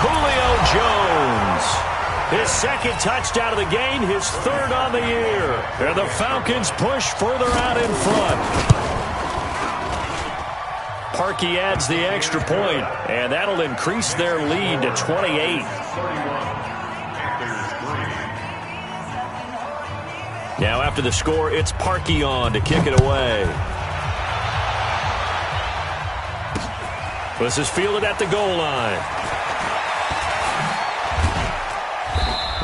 Julio Jones. His 2nd touchdown of the game, his 3rd on the year. And the Falcons push further out in front. Parkey adds the extra point, and that'll increase their lead to 28. Now after the score, it's Parkey on to kick it away. This is fielded at the goal line.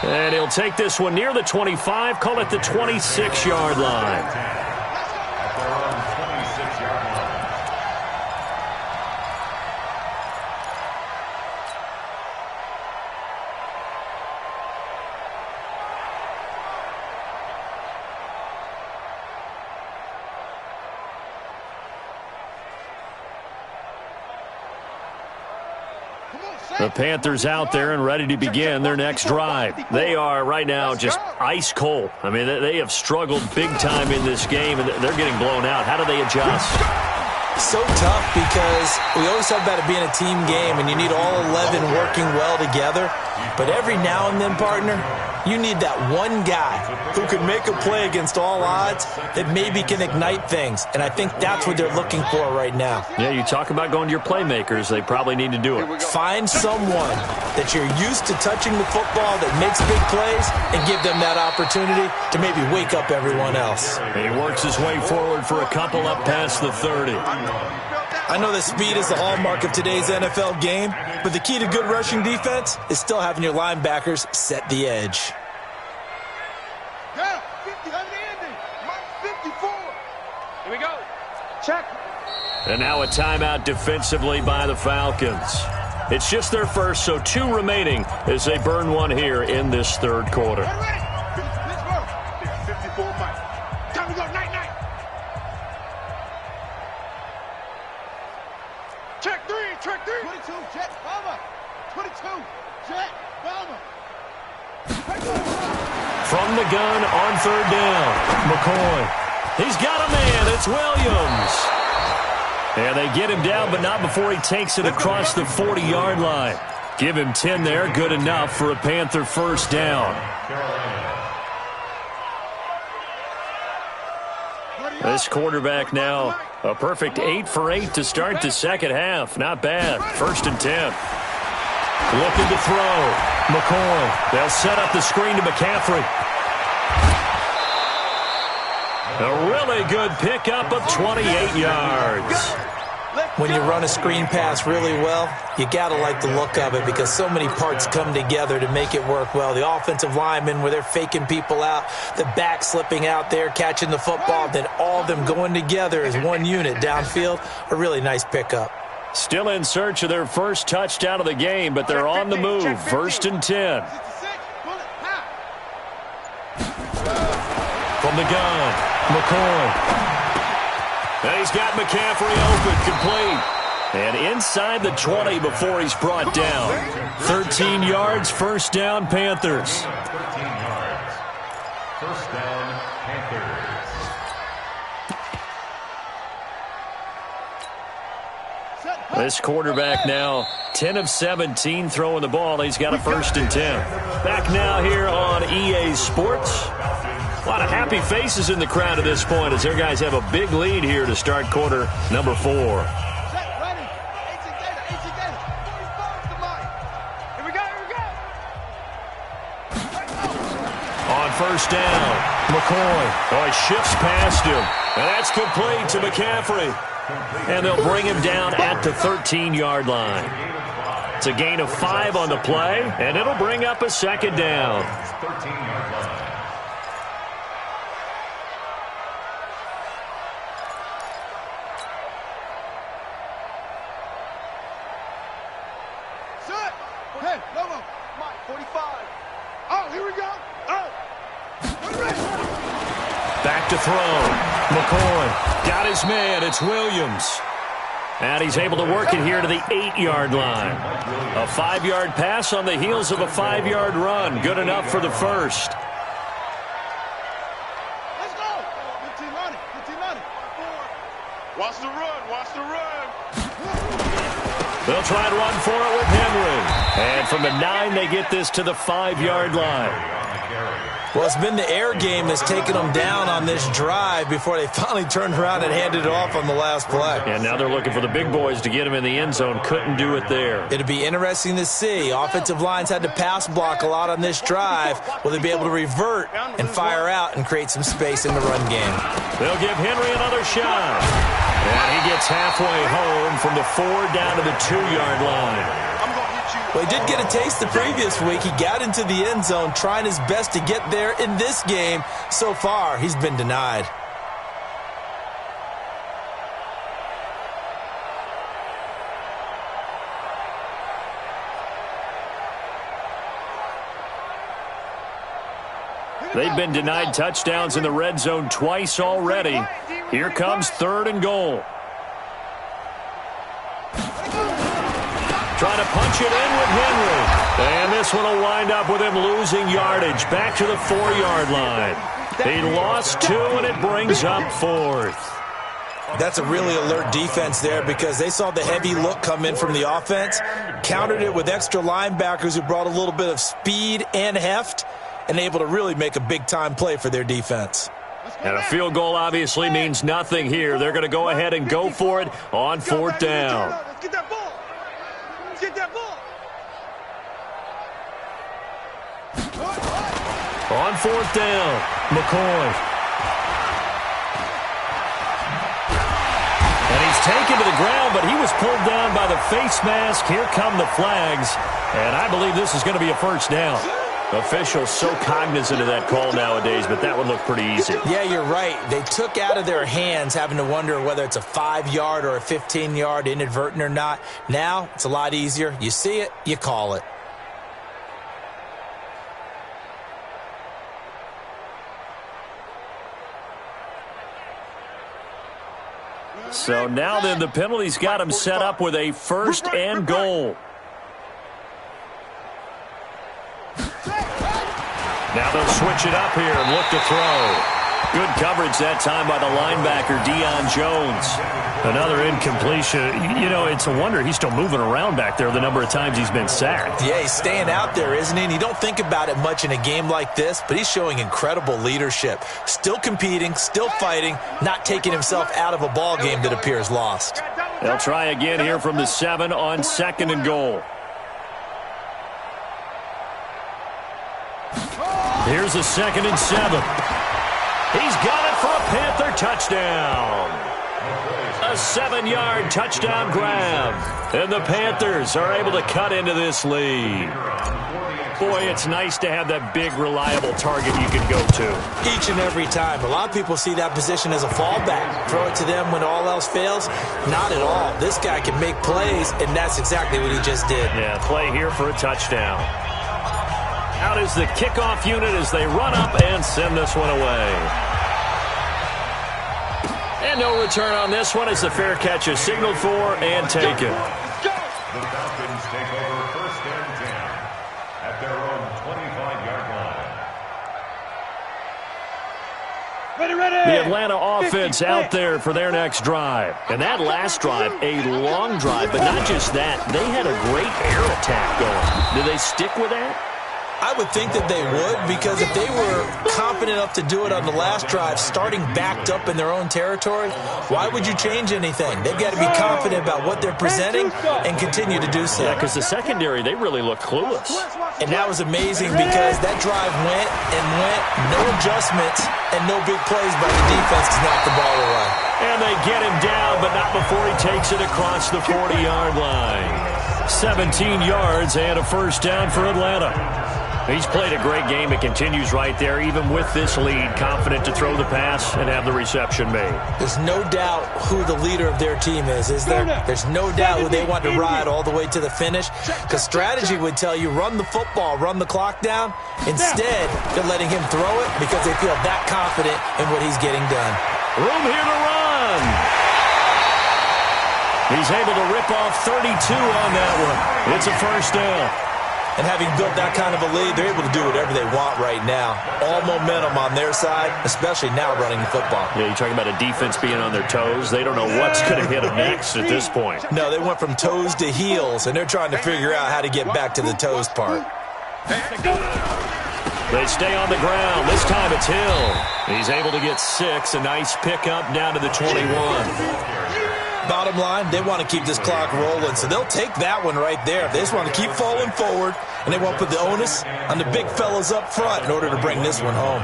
And he'll take this one near the 25, call it the 26-yard line. At their own 26-yard line. The Panthers out there and ready to begin their next drive. They are right now just ice cold. I mean, they have struggled big time in this game, and they're getting blown out. How do they adjust? So tough because we always talk about it being a team game, and you need all 11 working well together. But every now and then, partner, you need that one guy who can make a play against all odds that maybe can ignite things. And I think that's what they're looking for right now. Yeah, you talk about going to your playmakers. They probably need to do it. Find someone that you're used to touching the football that makes big plays and give them that opportunity to maybe wake up everyone else. He works his way forward for a couple up past the 30. I know that speed is the hallmark of today's NFL game, but the key to good rushing defense is still having your linebackers set the edge. Yeah, 50 on the ending. Mike 54. Here we go. Check. And now a timeout defensively by the Falcons. It's just their first, so 2 remaining as they burn one here in this third quarter. Ready? Let's go. 54 Mike. Time to go. Night. Check 3. 22, Jet, Bomber. 22, Jet, Bomber. From the gun on third down, McCoy. He's got a man. It's Williams. And they get him down, but not before he takes it across the 40-yard line. Give him 10 there. Good enough for a Panther first down. This quarterback now a perfect 8 for 8 to start the second half. Not bad. 1st and 10. Looking to throw. McCoy. They'll set up the screen to McCaffrey. A really good pickup of 28 yards. When you run a screen pass really well, you got to like the look of it because so many parts come together to make it work well. The offensive linemen, where they're faking people out, the back slipping out there, catching the football, then all of them going together as one unit downfield. A really nice pickup. Still in search of their first touchdown of the game, but they're on the move. 1st and 10. From the gun, McCoy. And he's got McCaffrey open, complete. And inside the 20 before he's brought down. 13 yards, first down, Panthers. 13 yards. First down, Panthers. This quarterback now 10 of 17 throwing the ball. He's got a 1st and 10. Back now here on EA Sports. A lot of happy faces in the crowd at this point as their guys have a big lead here to start quarter number 4. Here we go. On first down, McCoy. Oh, he shifts past him. And that's complete to McCaffrey. And they'll bring him down at the 13-yard line. It's a gain of 5 on the play, and it'll bring up a 2nd down. 13-yard line. Hey, Lobo, Mike, 45. Oh, here we go. Oh. Back to throw. McCoy got his man. It's Williams. And he's able to work it here to the 8-yard line. A 5-yard pass on the heels of a 5-yard run. Good enough for the first. Let's go. 15 on it. Watch the run. They'll try and run for it with Henry. And from the 9, they get this to the 5-yard line. Well, it's been the air game that's taken them down on this drive before they finally turned around and handed it off on the last play. And now they're looking for the big boys to get him in the end zone. Couldn't do it there. It'll be interesting to see. Offensive lines had to pass block a lot on this drive. Will they be able to revert and fire out and create some space in the run game? They'll give Henry another shot. And he gets halfway home from the 4 down to the 2-yard line. I'm going to hit you Well, he did get a taste the previous week. He got into the end zone trying his best to get there in this game. So far, he's been denied. They've been denied touchdowns in the red zone twice already. Here comes 3rd and goal. Trying to punch it in with Henry. And this one will wind up with him losing yardage. Back to the 4-yard line. He lost 2, and it brings up 4th. That's a really alert defense there because they saw the heavy look come in from the offense, countered it with extra linebackers who brought a little bit of speed and heft, and able to really make a big-time play for their defense. And a field goal obviously means nothing here. They're going to go ahead and go for it on 4th down. Let's get that ball. Let's get that ball. On 4th down, McCoy. And he's taken to the ground, but he was pulled down by the face mask. Here come the flags, and I believe this is going to be a 1st down. Officials so cognizant of that call nowadays, but that would look pretty easy. Yeah, you're right. They took out of their hands having to wonder whether it's a 5-yard or a 15-yard, inadvertent or not. Now, it's a lot easier. You see it, you call it. So now then the penalty's got him set up with a 1st and goal. Now they'll switch it up here and look to throw. Good coverage that time by the linebacker, Deion Jones. Another incompletion. You know, it's a wonder he's still moving around back there the number of times he's been sacked. Yeah, he's staying out there, isn't he? And you don't think about it much in a game like this, but he's showing incredible leadership. Still competing, still fighting, not taking himself out of a ball game that appears lost. They'll try again here from the 7 on 2nd and goal. Here's a 2nd and 7. He's got it for a Panther touchdown. A 7-yard touchdown grab. And the Panthers are able to cut into this lead. Boy, it's nice to have that big, reliable target you can go to. Each and every time. A lot of people see that position as a fallback. Throw it to them when all else fails. Not at all. This guy can make plays, and that's exactly what he just did. Yeah, play here for a touchdown. Out is the kickoff unit as they run up and send this one away. And no return on this one as the fair catch is signaled for and taken. The Falcons take over 1st and 10 at their own 25-yard line. The Atlanta offense out there for their next drive. And that last drive, a long drive, but not just that. They had a great air attack going. Do they stick with that? I would think that they would, because if they were confident enough to do it on the last drive, starting backed up in their own territory, why would you change anything? They've got to be confident about what they're presenting and continue to do so. Yeah, because the secondary, they really look clueless. And that was amazing because that drive went and went, no adjustments, and no big plays by the defense to knock the ball away. And they get him down, but not before he takes it across the 40-yard line. 17 yards and a 1st down for Atlanta. He's played a great game. It continues right there, even with this lead, confident to throw the pass and have the reception made. There's no doubt who the leader of their team is there? There's no doubt who they want to ride all the way to the finish, because strategy would tell you run the football, run the clock down. Instead, they're letting him throw it because they feel that confident in what he's getting done. Room here to run. He's able to rip off 32 on that one. It's a 1st down. And having built that kind of a lead, they're able to do whatever they want right now. All momentum on their side, especially now running the football. Yeah, you're talking about a defense being on their toes. They don't know what's going to hit them next at this point. No, they went from toes to heels, and they're trying to figure out how to get back to the toes part. They stay on the ground. This time it's Hill. He's able to get 6. A nice pickup down to the 21. Bottom line, they want to keep this clock rolling, so they'll take that one right there. They just want to keep falling forward, and they want to put the onus on the big fellas up front in order to bring this one home.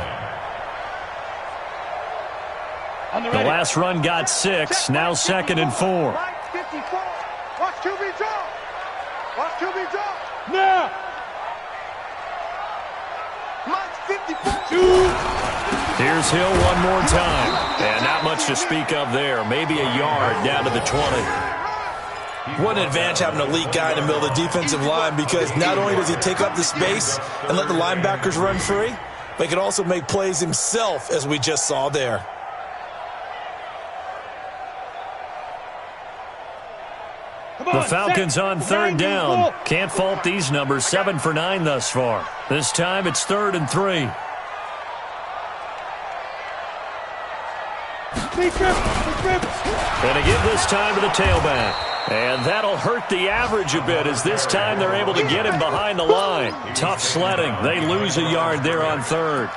The last run got 6. Now 2nd and 4. Watch QB drop. Watch QB drop. Now! Mine's 54. Here's Hill one more time. And not much to speak of there. Maybe a yard down to the 20. What an advantage having an elite guy in the middle of the defensive line, because not only does he take up the space and let the linebackers run free, but he can also make plays himself, as we just saw there. The Falcons on third down. Can't fault these numbers. 7 for 9 thus far. This time it's 3rd and 3. And again this time to the tailback. And that'll hurt the average a bit, as this time they're able to get him behind the line. Tough sledding. They lose a yard there on 3rd.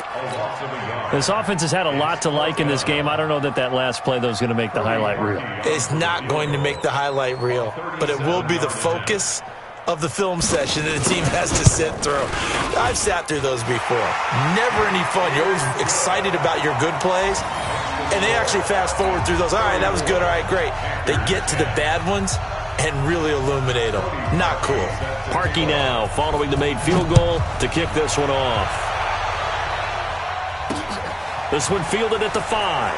This offense has had a lot to like in this game. I don't know that last play, though, is going to make the highlight reel. It's not going to make the highlight reel, but it will be the focus of the film session that the team has to sit through. I've sat through those before. Never any fun. You're always excited about your good plays, and they actually fast forward through those. All right, that was good. All right, great. They get to the bad ones and really illuminate them. Not cool. Parkey now following the made field goal to kick this one off. This one fielded at the 5.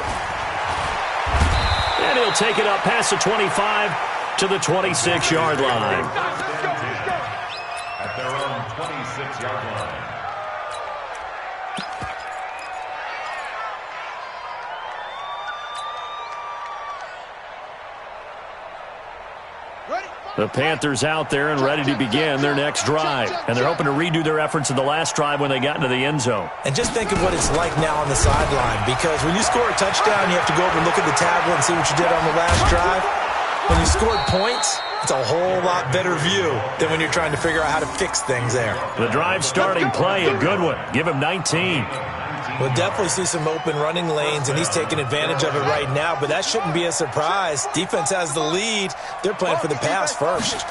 And he'll take it up past the 25 to the 26-yard line. At their own 26-yard line. The Panthers out there and ready to begin their next drive. And they're hoping to redo their efforts in the last drive when they got into the end zone. And just think of what it's like now on the sideline, because when you score a touchdown, you have to go over and look at the tablet and see what you did on the last drive. When you scored points, it's a whole lot better view than when you're trying to figure out how to fix things there. The drive starting play, a good one. Give him 19. We'll definitely see some open running lanes, and he's taking advantage of it right now, but that shouldn't be a surprise. Defense has the lead. They're playing for the pass first.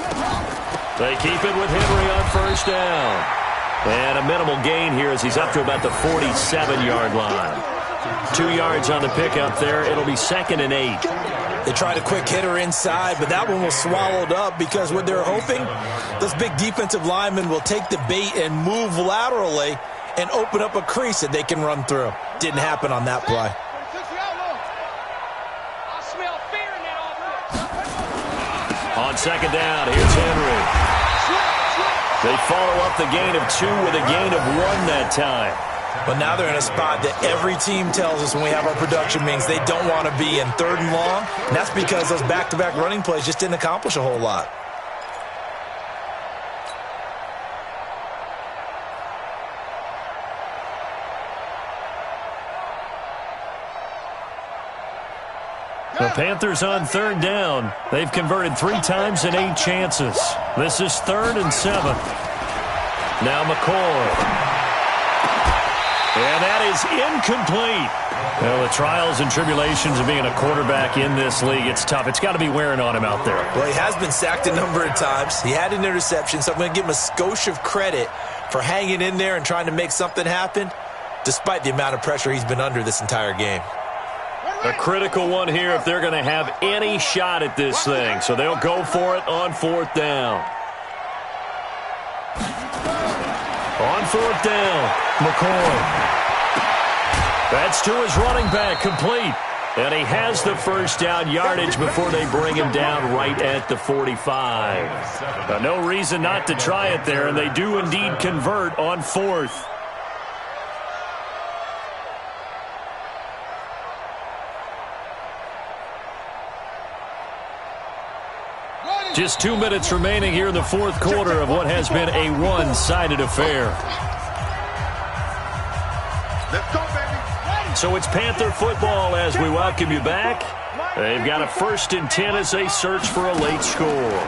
They keep it with Henry on first down. And a minimal gain here as he's up to about the 47-yard line. 2 yards on the pickup there. It'll be 2nd and 8. They tried a quick hitter inside, but that one was swallowed up because what they're hoping, those big defensive linemen will take the bait and move laterally and open up a crease that they can run through. Didn't happen on that play. On 2nd down, here's Henry. They follow up the gain of 2 with a gain of 1 that time. But now they're in a spot that every team tells us when we have our production meetings they don't want to be in, 3rd and long. And that's because those back-to-back running plays just didn't accomplish a whole lot. The Panthers on 3rd down. They've converted 3 times in 8 chances. This is 3rd and 7. Now McCoy. And that is incomplete. Well, the trials and tribulations of being a quarterback in this league, it's tough. It's got to be wearing on him out there. Well, he has been sacked a number of times. He had an interception, so I'm going to give him a skosh of credit for hanging in there and trying to make something happen, despite the amount of pressure he's been under this entire game. A critical one here if they're going to have any shot at this thing. So they'll go for it on 4th down. On 4th down, McCoy. That's to his running back, complete. And he has the first down yardage before they bring him down right at the 45. No reason not to try it there, and they do indeed convert on 4th. Just 2 minutes remaining here in the 4th quarter of what has been a one-sided affair. Let's go, baby. So it's Panther football as we welcome you back. They've got a 1st and 10 as they search for a late score.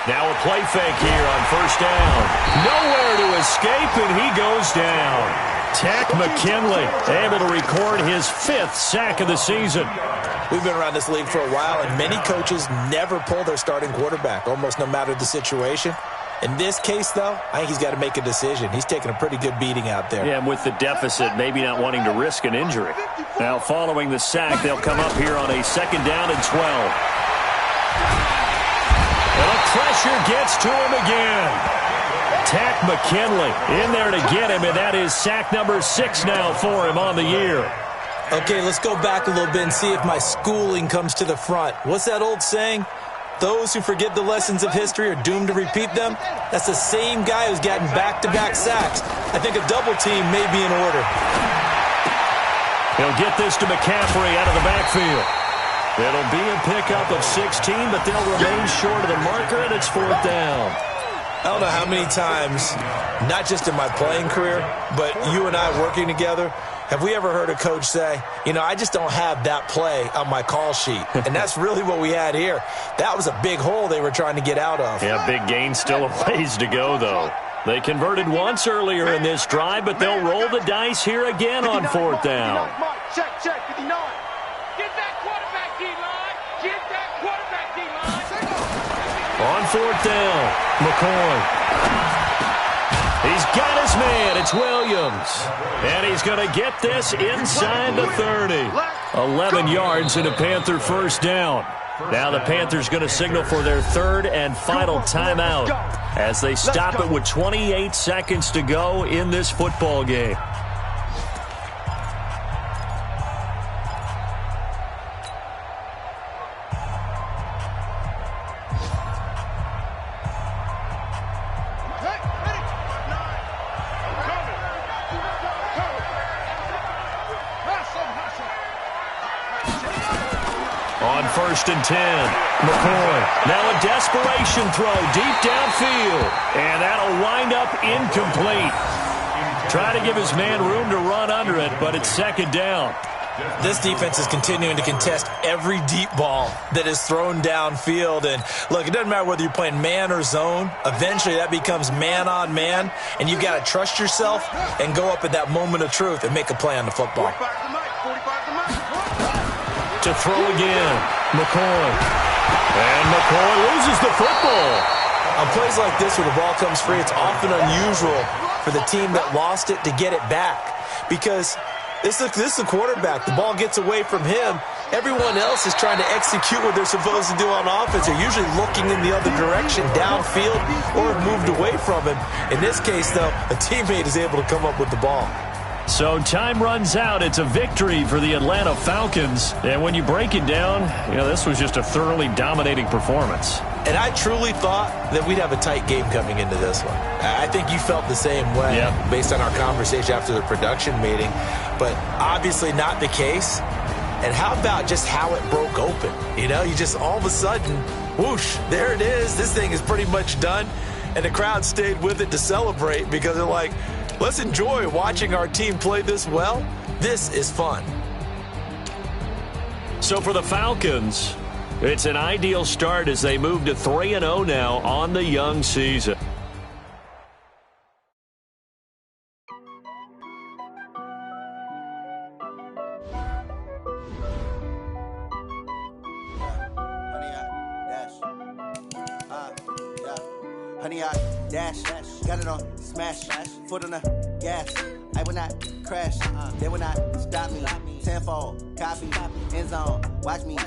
Now a play fake here on 1st down. Nowhere to escape, and he goes down. Takk McKinley able to record his 5th sack of the season. We've been around this league for a while, and many coaches never pull their starting quarterback, almost no matter the situation. In this case, though, I think he's got to make a decision. He's taking a pretty good beating out there. Yeah, and with the deficit, maybe not wanting to risk an injury. Now, following the sack, they'll come up here on a 2nd down and 12. And a pressure gets to him again. Tack McKinley in there to get him, and that is sack number 6 now for him on the year. Okay, let's go back a little bit and see if my schooling comes to the front. What's that old saying? Those who forget the lessons of history are doomed to repeat them. That's the same guy who's gotten back-to-back sacks. I think a double team may be in order. He'll get this to McCaffrey out of the backfield. It'll be a pickup of 16, but they'll remain short of the marker, and it's 4th down. I don't know how many times, not just in my playing career, but you and I working together, have we ever heard a coach say, you know, I just don't have that play on my call sheet. And that's really what we had here. That was a big hole they were trying to get out of. Yeah, big gain, still a ways to go, though. They converted once earlier in this drive, but they'll roll the dice here again on 4th down. Check, 59. Get that quarterback D-line. Get that quarterback D-line. On 4th down, McCoy. He's got his man. It's Williams. And he's going to get this inside the 30. 11 yards and a Panther first down. Now the Panthers going to signal for their 3rd and final timeout as they stop it with 28 seconds to go in this football game. On 1st and 10, McCoy. Now a desperation throw deep downfield. And that'll wind up incomplete. Try to give his man room to run under it, but it's 2nd down. This defense is continuing to contest every deep ball that is thrown downfield. And, look, it doesn't matter whether you're playing man or zone. Eventually that becomes man on man, and you've got to trust yourself and go up at that moment of truth and make a play on the football. To throw again, McCoy. And McCoy loses the football. On plays like this where the ball comes free, it's often unusual for the team that lost it to get it back. Because this is the quarterback. The ball gets away from him. Everyone else is trying to execute what they're supposed to do on offense. They're usually looking in the other direction, downfield, or have moved away from him. In this case, though, a teammate is able to come up with the ball. So time runs out. It's a victory for the Atlanta Falcons. And when you break it down, you know, this was just a thoroughly dominating performance. And I truly thought that we'd have a tight game coming into this one. I think you felt the same way based on our conversation after the production meeting. But obviously not the case. And how about just how it broke open? You know, you just all of a sudden, whoosh, there it is. This thing is pretty much done. And the crowd stayed with it to celebrate because they're like, let's enjoy watching our team play this well. This is fun. So for the Falcons, it's an ideal start as they move to 3-0 now on the young season. Honey, I dash, got it on smash, foot on the gas. I will not crash, they will not stop me. Tenfold, copy, end zone, watch me.